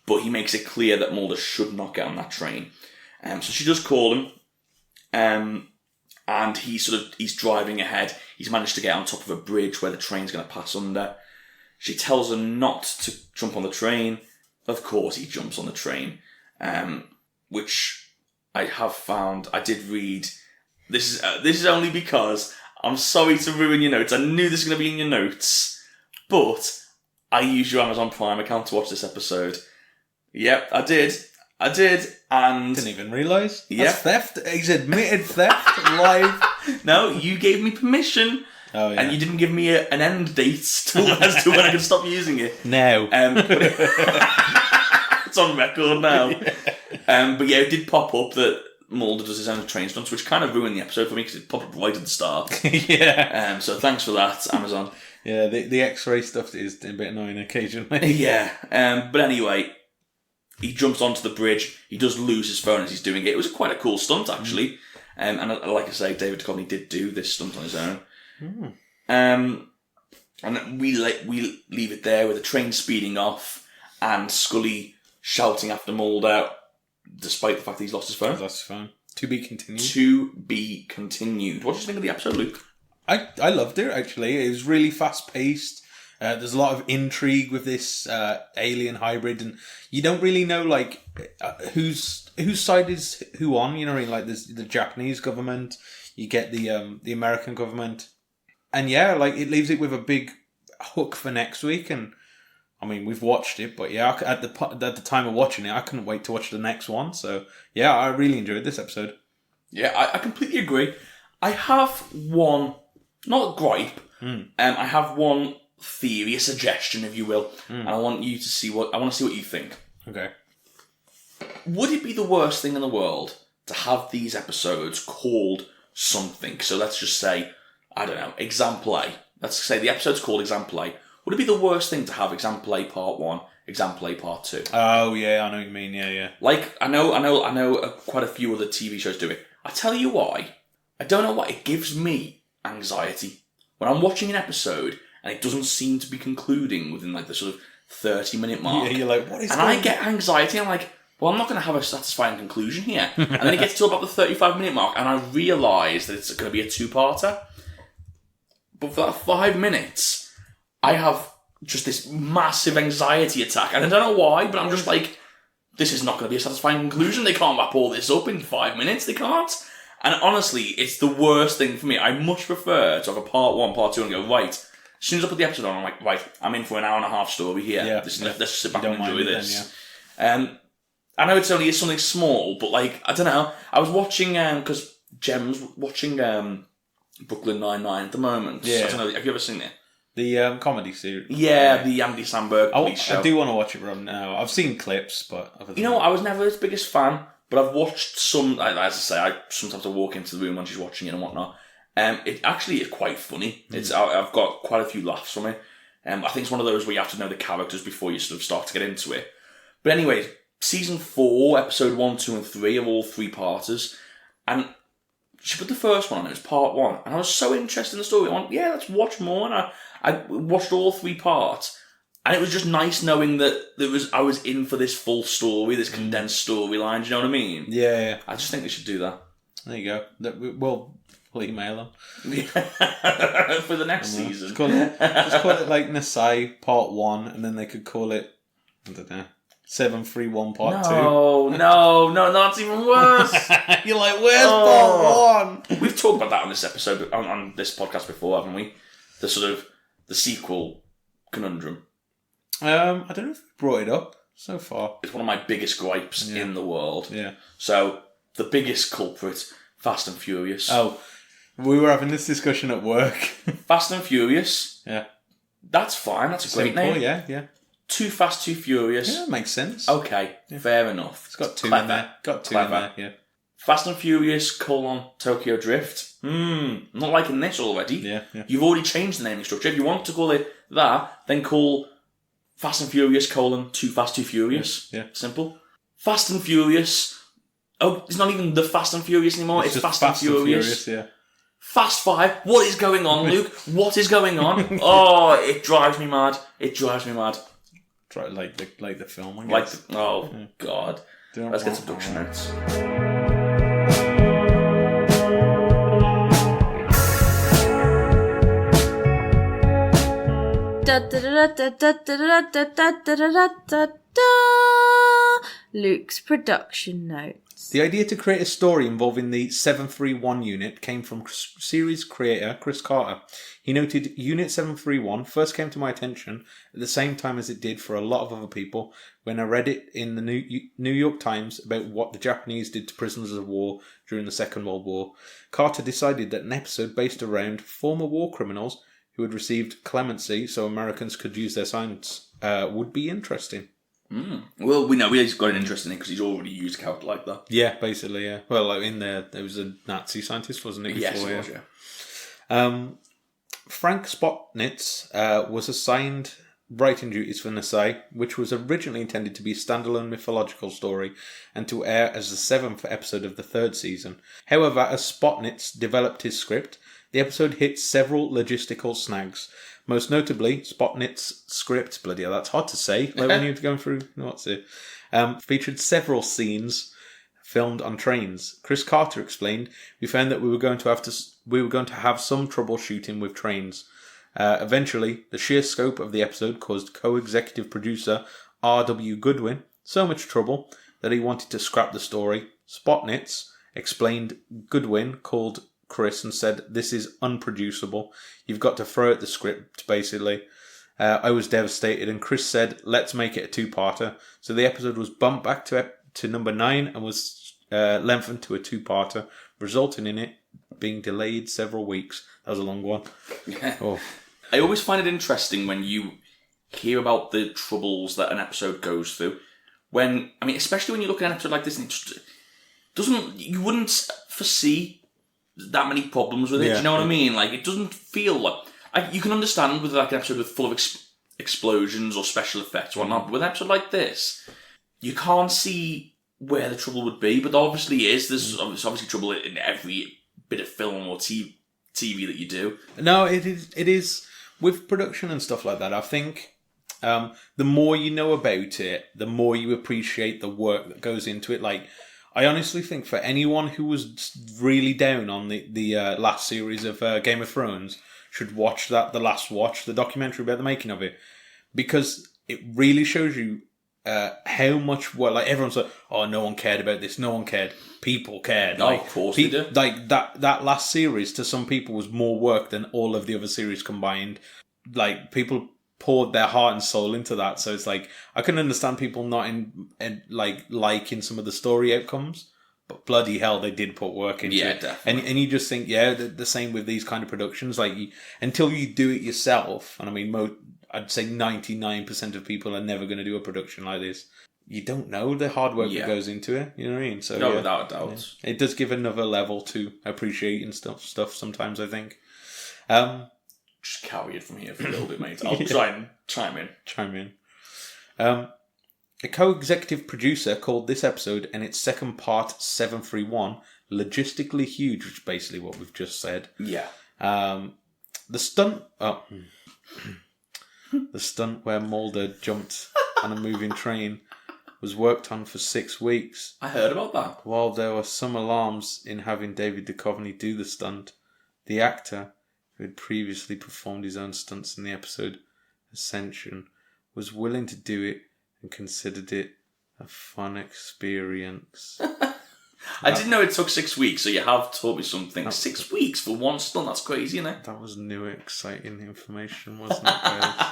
But he makes it clear that Mulder should not get on that train. So she does call him. And he's driving ahead. He's managed to get on top of a bridge where the train's going to pass under. She tells him not to jump on the train. Of course he jumps on the train. Which I have found, I did read. This is only because I'm sorry to ruin your notes. I knew this was going to be in your notes. But I used your Amazon Prime account to watch this episode. Yep, I did. And
didn't even realise.
Yep.
That's theft. He's admitted theft live.
No, you gave me permission.
Oh, yeah.
And you didn't give me an end date as to when I could stop using it.
No.
It's on record now. But yeah, it did pop up that Mulder does his own train stunts, which kind of ruined the episode for me because it popped up right at the start.
Yeah.
So thanks for that, Amazon.
Yeah, the X-ray stuff is a bit annoying occasionally.
Yeah. But anyway, he jumps onto the bridge. He does lose his phone as he's doing it. It was quite a cool stunt, actually. And like I say, David Duchovny did do this stunt on his own. And we leave it there with the train speeding off and Scully shouting after Mulder, despite the fact that he's lost his phone.
That's fine. To be continued.
To be continued. What did you think of the episode, Luke?
I loved it, actually. It was really fast-paced. There's a lot of intrigue with this alien hybrid, and you don't really know like whose side is who on. You know what I mean? Like there's the Japanese government, you get the American government, and yeah, like it leaves it with a big hook for next week. And I mean, we've watched it, but yeah, at the time of watching it, I couldn't wait to watch the next one. So yeah, I really enjoyed this episode.
Yeah, I completely agree. I have one, not a gripe. I have one theory, a suggestion, if you will, and I want to see what you think.
Okay.
Would it be the worst thing in the world to have these episodes called something? So let's just say, I don't know, Example A. Let's say the episode's called Example A. Would it be the worst thing to have Example A Part 1, Example A Part 2?
Oh, yeah, I know what you mean, yeah.
Like, I know quite a few other TV shows do it. I tell you why. I don't know why. It gives me anxiety. When I'm watching an episode and it doesn't seem to be concluding within like the sort of 30-minute mark.
Yeah, you're like, what is
and
going
I get anxiety. I'm like, well, I'm not going to have a satisfying conclusion here. And then it gets to about the 35-minute mark and I realise that it's going to be a two-parter. But for that 5 minutes, I have just this massive anxiety attack. And I don't know why, but I'm just like, this is not going to be a satisfying conclusion. They can't wrap all this up in 5 minutes. They can't. And honestly, it's the worst thing for me. I much prefer to have a part 1, part 2 and go, right. As soon as I put the episode on, I'm like, right, I'm in for an hour and a half story here.
Yeah,
Let's sit back and enjoy this. Then, I know it's only something small, but like, I don't know. I was watching, because Jem's watching Brooklyn Nine-Nine at the moment.
Yeah.
I don't know, have you ever seen it?
The comedy series.
Yeah, the Andy Samberg police show.
I do want to watch it right now. I've seen clips, but...
You know what, I was never his biggest fan, but I've watched some, as I say, sometimes I walk into the room when she's watching it and whatnot. It actually is quite funny. I've got quite a few laughs from it. I think it's one of those where you have to know the characters before you sort of start to get into it. But anyway, season 4, episode 1, 2 and 3 are all 3-parters. And she put the first one on, it was part 1. And I was so interested in the story. I went, yeah, let's watch more. And I watched all 3 parts. And it was just nice knowing that I was in for this full story, this condensed storyline. Do you know what I mean?
Yeah.
I just think they should do that.
There you go. We'll email them.
For the next season.
Just call it like Nisei Part 1, and then they could call it, I don't know, 731 Part 2.
No, that's even worse.
You're like, where's Part 1?
We've talked about that on this episode, on this podcast before, haven't we? The sort of, the sequel conundrum.
I don't know if we brought it up so far.
It's one of my biggest gripes in the world.
Yeah.
So, the biggest culprit, Fast and Furious.
Oh, we were having this discussion at work.
Fast and Furious.
Yeah.
That's fine, that's a great name.
Yeah.
Too Fast, Too Furious.
Yeah, makes sense.
Okay, fair enough.
It's got 2
Clever.
in there. Got 2
Clever.
in there, yeah.
Fast and Furious, Tokyo Drift. I'm not liking this already.
Yeah.
You've already changed the naming structure. If you want to call it that, then call Fast and Furious, Too Fast, Too Furious.
Yeah.
Simple. Fast and Furious. Oh, it's not even the Fast and Furious anymore. It's Fast and Furious.
Yeah.
Fast 5. What is going on, Luke? What is going on? Oh, it drives me mad.
Try like the film, I
Like,
guess.
God. Let's get some production notes.
Luke's production notes.
The idea to create a story involving the 731 unit came from series creator Chris Carter. He noted, Unit 731 first came to my attention at the same time as it did for a lot of other people when I read it in the New York Times about what the Japanese did to prisoners of war during the Second World War. Carter decided that an episode based around former war criminals who had received clemency so Americans could use their science would be interesting.
Well, we know he's got an interest in it because he's already used a character like that.
Yeah, basically, yeah. Well, like in there was a Nazi scientist, wasn't it?
Yes,
Before,
it was, yeah.
Frank Spotnitz was assigned writing duties for Nisei, which was originally intended to be a standalone mythological story and to air as the 7th episode of the 3rd season. However, as Spotnitz developed his script, the episode hit several logistical snags. Most notably, Spotnitz's script, bloody hell, that's hard to say, like when you're going through, what's it, featured several scenes filmed on trains. Chris Carter explained, "We found that we were going to have some trouble shooting with trains. Eventually, the sheer scope of the episode caused co-executive producer R.W. Goodwin so much trouble that he wanted to scrap the story. Spotnitz explained Goodwin called Chris and said, 'This is unproducible. You've got to throw out the script, basically.' I was devastated, and Chris said, 'Let's make it a two-parter.' So the episode was bumped back to number 9 and was lengthened to a two-parter, resulting in it being delayed several weeks." That was a long one.
Yeah.
Oh.
I always find it interesting when you hear about the troubles that an episode goes through. Especially when you look at an episode like this, and it just you wouldn't foresee that many problems with it.
Yeah.
Do you know what I mean? Like, it doesn't feel like you can understand with like an episode full of explosions or special effects or whatnot. But with an episode like this, you can't see where the trouble would be. But there obviously is. There's obviously trouble in every bit of film or TV that you do.
No, it is with production and stuff like that. I think the more you know about it, the more you appreciate the work that goes into it. Like, I honestly think for anyone who was really down on the last series of Game of Thrones should watch that, The Last Watch, the documentary about the making of it, because it really shows you how much work. Like, everyone's like, "Oh, no one cared about this. No one cared." People cared.
No, of course they do.
Like that last series to some people was more work than all of the other series combined. Like, people poured their heart and soul into that. So it's like, I can understand people not liking some of the story outcomes, but bloody hell, they did put work into it.
Definitely.
And you just think, the same with these kind of productions. Like, until you do it yourself, and I mean, I'd say 99% of people are never going to do a production like this. You don't know the hard work that goes into it. You know what I mean? So
no, without a doubt.
Yeah. It does give another level to appreciating stuff sometimes, I think.
Just carry it from here for a little bit, mate. I'll try and chime in.
A co-executive producer called this episode and its second part, 731, logistically huge, which is basically what we've just said.
Yeah.
The stunt where Mulder jumped on a moving train was worked on for 6 weeks.
I heard about that.
While there were some alarms in having David Duchovny do the stunt, the actor, who had previously performed his own stunts in the episode Ascension, was willing to do it and considered it a fun experience.
I didn't know it took 6 weeks, so you have taught me something. 6 weeks for one stunt, that's crazy, isn't it?
That was new, exciting information, wasn't it, guys?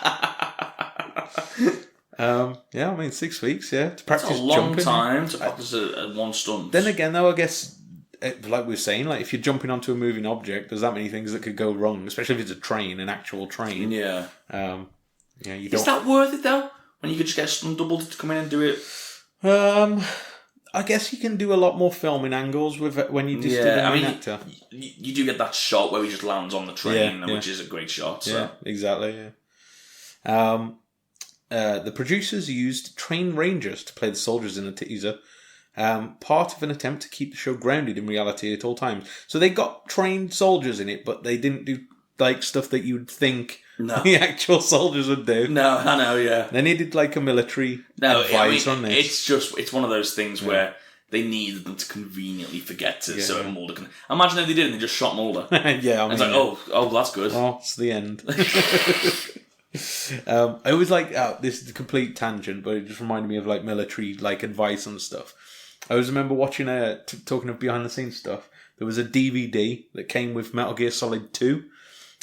Yeah, I mean, 6 weeks, to practice
That's a long
jumping.
time to practice a one stunt.
Then again, though, I guess, like we were saying, like, if you're jumping onto a moving object, there's that many things that could go wrong, especially if it's a train, an actual train.
Yeah.
You don't...
Is that worth it, though? When you could just get a stunt double to come in and do it?
I guess you can do a lot more filming angles with it when you just do the main actor.
You do get that shot where he just lands on the train, which is a great shot. So.
Yeah, exactly, the producers used trained rangers to play the soldiers in the teaser, part of an attempt to keep the show grounded in reality at all times. So they got trained soldiers in it, but they didn't do like stuff that you'd think the actual soldiers would do.
No, I know, yeah.
They needed like a military advisor on this.
It's one of those things where they needed them to conveniently forget to so Mulder can... Imagine if they did and they just shot Mulder.
Yeah, I mean...
It's like, oh, that's good.
Oh, it's the end. I always like... this is a complete tangent, but it just reminded me of like military like advice and stuff. I always remember watching talking of behind the scenes stuff. There was a DVD that came with Metal Gear Solid 2,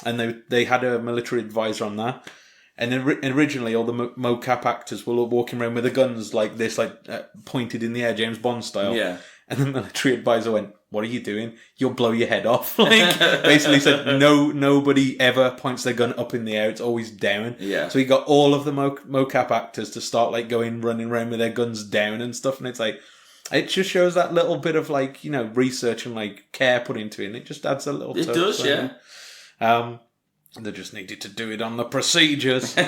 and they had a military advisor on that. And originally, all the mocap actors were walking around with the guns like this, like pointed in the air, James Bond style.
Yeah.
And the military advisor went, what are you doing? You'll blow your head off. Like, basically said, nobody ever points their gun up in the air. It's always down.
Yeah.
So he got all of the mocap actors to start like running around with their guns down and stuff. And it's like, it just shows that little bit of like, research and like care put into it. And it just adds a little touch.
It does, yeah.
They just needed to do it on the procedures. An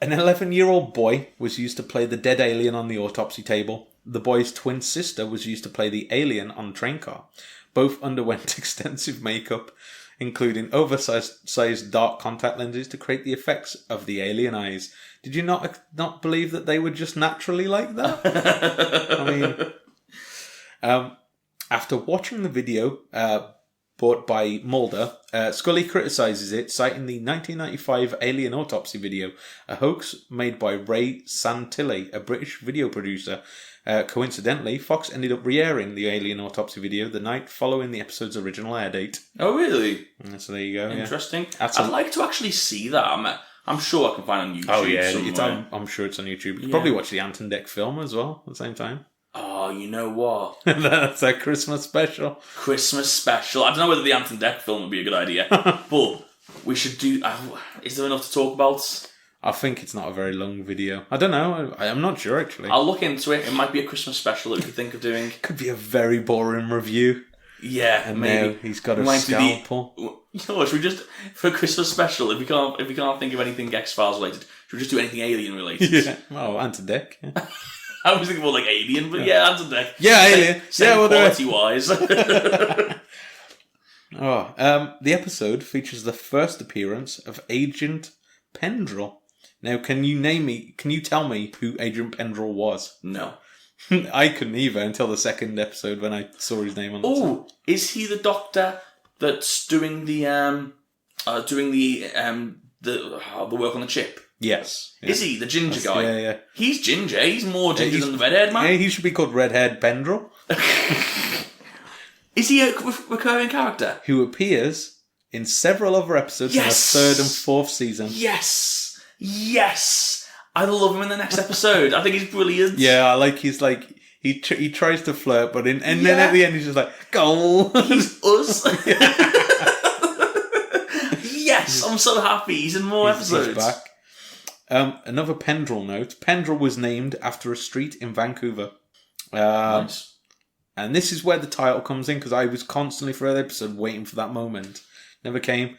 11-year-old boy was used to play the dead alien on the autopsy table. The boy's twin sister was used to play the alien on a train car. Both underwent extensive makeup, including oversized dark contact lenses to create the effects of the alien eyes. Did you not believe that they were just naturally like that? I mean, after watching the video bought by Mulder, Scully criticises it, citing the 1995 Alien autopsy video, a hoax made by Ray Santilli, a British video producer. Coincidentally, Fox ended up re-airing the Alien autopsy video the night following the episode's original air date.
Oh, really?
So there you go.
Interesting.
Yeah.
I'd like to actually see that. I'm sure I can find on YouTube.
Oh yeah,
somewhere.
I'm sure it's on YouTube. You could probably watch the Ant and Dec film as well at the same time.
Oh, you know what?
That's a Christmas special.
Christmas special. I don't know whether the Ant and Dec film would be a good idea, but we should do... is there enough to talk about?
I think it's not a very long video. I don't know. I'm not sure, actually.
I'll look into it. It might be a Christmas special that we could think of doing.
Could be a very boring review.
Yeah,
and
maybe.
Now he's got a scalpel.
You know what, should we just... For a Christmas special, if we can't think of anything X-Files related, should we just do anything Alien related?
Yeah. Oh, Ant and Dec. Yeah.
I was thinking more like Alien, but yeah, Ant and Dec.
Yeah, Alien.
Same quality-wise.
The episode features the first appearance of Agent Pendrell. Now, can you tell me who Agent Pendrell was?
No.
I couldn't either until the second episode when I saw his name on the
Oh, is he the doctor that's doing the work on the chip?
Yes. Yeah.
Is he the ginger guy?
Yeah, yeah.
He's ginger. He's more ginger than the redhead man.
Yeah, he should be called Redhead Pendrell.
Is he a recurring character?
Who appears in several other episodes in the third and fourth season.
Yes. I love him in the next episode. I think he's brilliant.
Yeah, I like he's like he tries to flirt, but then at the end he's just like goal.
He's us. Yes, I'm so happy. He's in more episodes.
He's back. Another Pendrell note. Pendrell was named after a street in Vancouver.
Nice.
And this is where the title comes in, because I was constantly for the episode waiting for that moment. Never came.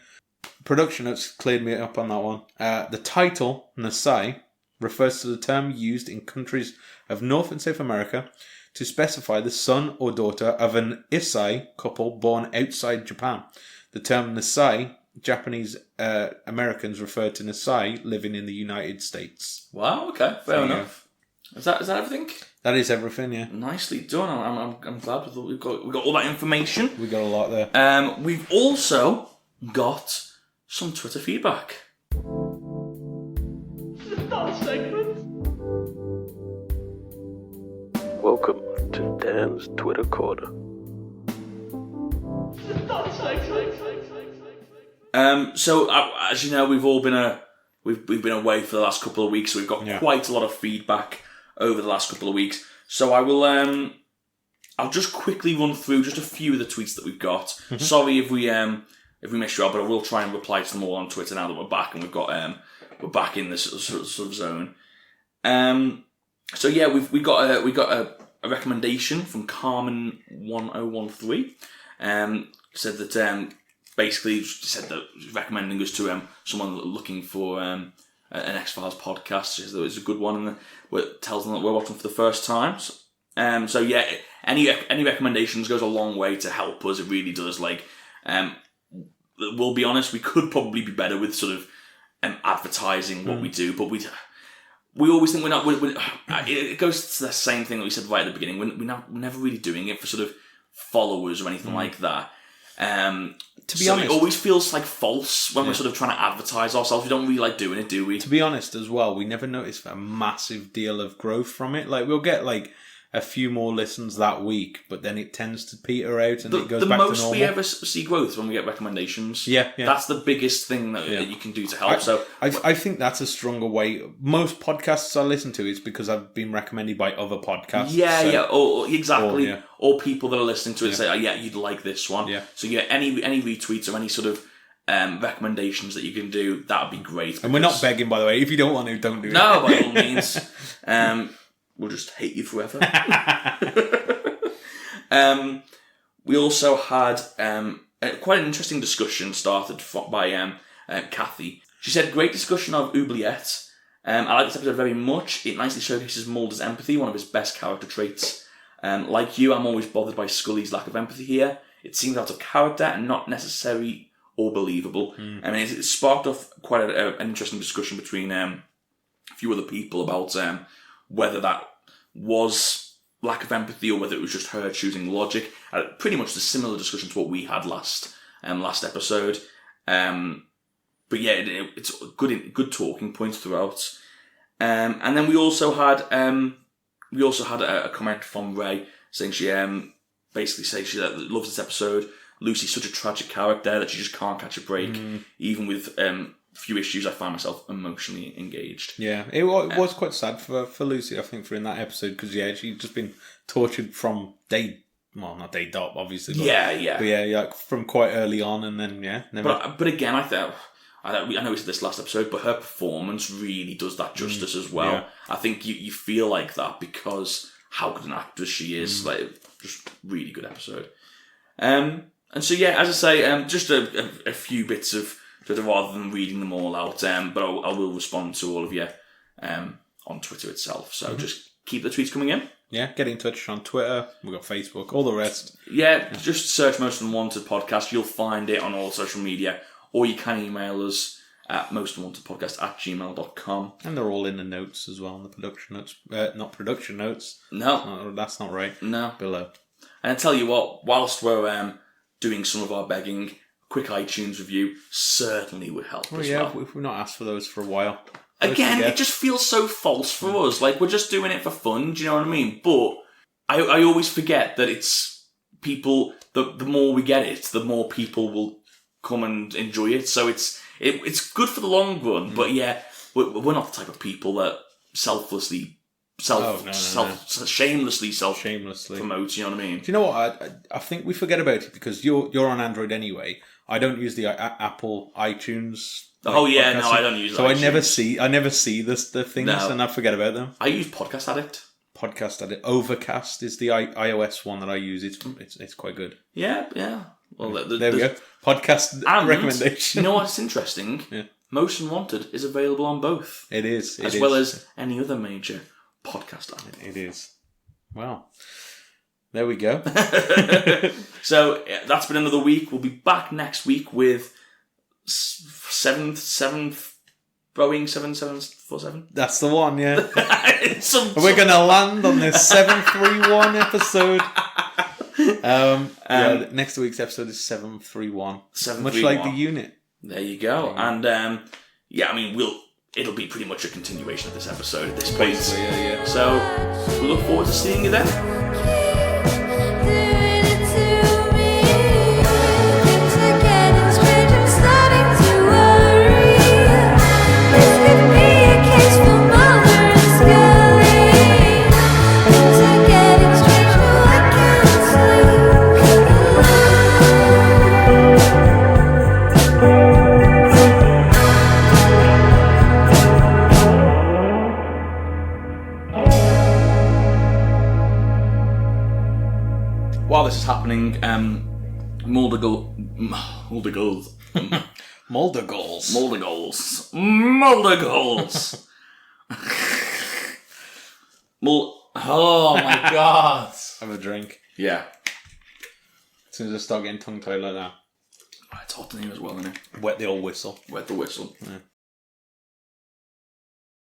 Production notes cleared me up on that one. The title, Nisei, refers to the term used in countries of North and South America to specify the son or daughter of an Issei couple born outside Japan. The term Nisei, Japanese Americans refer to Nisei living in the United States.
Wow, okay, fair enough. Is that everything?
That is everything, yeah.
Nicely done. I'm glad we've got all that information.
We got a lot there.
We've also got some Twitter feedback.
Welcome to Dan's Twitter Corner.
So as you know, we've been away for the last couple of weeks, so we've got quite a lot of feedback over the last couple of weeks. So I will I'll just quickly run through just a few of the tweets that we've got. Mm-hmm. Sorry if we missed you out, but I will try and reply to them all on Twitter now that we're back and we're back in this sort of zone. So yeah, we got a recommendation from Carmen1013. Said that basically said that recommending us to someone looking for an X-Files podcast. She said that it's a good one, and tells them that we're watching for the first time. So yeah, any recommendations goes a long way to help us. It really does. Like, we'll be honest, we could probably be better with sort of advertising what we do, but we always think we're not. It goes to the same thing that we said right at the beginning. We're never really doing it for sort of followers or anything like that.
To be honest,
it always feels like false when we're sort of trying to advertise ourselves. We don't really like doing it, do we?
To be honest as well, we never noticed a massive deal of growth from it. Like, we'll get like a few more listens that week, but then it tends to peter out and it goes
the
back to normal.
The most we ever see growth when we get recommendations.
Yeah.
That's the biggest thing that you can do to help.
I think that's a stronger way. Most podcasts I listen to is because I've been recommended by other podcasts.
Exactly. Or people that are listening to it say, you'd like this one.
Yeah.
So any retweets or any sort of recommendations that you can do, that would be great.
And we're not begging, by the way. If you don't want to, don't do it.
No, by all means. We'll just hate you forever. We also had quite an interesting discussion started by Kathy. She said, great discussion of oubliettes. I like this episode very much. It nicely showcases Mulder's empathy, one of his best character traits. Like you, I'm always bothered by Scully's lack of empathy here. It seems out of character and not necessary or believable. I mean, it sparked off quite an interesting discussion between a few other people about whether that was lack of empathy or whether it was just her choosing logic. Pretty much the similar discussion to what we had last episode. But yeah, it's good talking points throughout. And then we also had a comment from Ray saying she basically says she loves this episode. Lucy's such a tragic character that she just can't catch a break. Even with few issues, I find myself emotionally engaged.
Yeah, it was quite sad for Lucy, I think, for in that episode, because she'd just been tortured from not day dot, obviously. But, from quite early on, and then never.
But again, I know we said this last episode, but her performance really does that justice as well.
Yeah.
I think you feel like that because how good an actress she is. Like, just really good episode. And so as I say, just a few bits of rather than reading them all out, but I will respond to all of you on Twitter itself. So just keep the tweets coming in.
Yeah, get in touch on Twitter. We've got Facebook, all the rest.
Yeah, just search Most Unwanted Podcast. You'll find it on all social media. Or you can email us at mostunwantedpodcast@gmail.com.
And they're all in the notes as well, in the production notes. Not production notes.
No.
That's not right.
No.
Below.
And I tell you what, whilst we're doing some of our begging, quick iTunes review certainly would help as well.
We've not asked for those for a while.
Again, it just feels so false for us. Like, we're just doing it for fun, do you know what I mean? But I always forget that it's people, the more we get it, the more people will come and enjoy it. So it's good for the long run, but we're not the type of people that shamelessly promote, you know what I mean?
Do you know what? I think we forget about it because you're on Android anyway. I don't use the Apple iTunes.
I don't use it.
So iTunes. I never see the things, and I forget about them.
I use Podcast Addict.
Overcast is the iOS one that I use. It's quite good.
Yeah. Well,
there we go. Podcast recommendation.
You know what's interesting?
Yeah.
Most Unwanted is available on both.
It is.
As well as any other major podcast app.
It is. Well, there we go.
So that's been another week. We'll be back next week with seventh Boeing 7747.
That's the one, yeah. We're going to land on this 731 episode. Next week's episode is 731. Much like the unit.
There you go. And it'll be pretty much a continuation of this episode at this point.
Yeah.
So we look forward to seeing you then. While this is happening, Mulder goals. Oh my god!
Have a drink.
Yeah.
As soon as I start getting tongue-tied like that.
It's hot in here as well, isn't it?
Wet the old whistle.
Wet the whistle.
Yeah.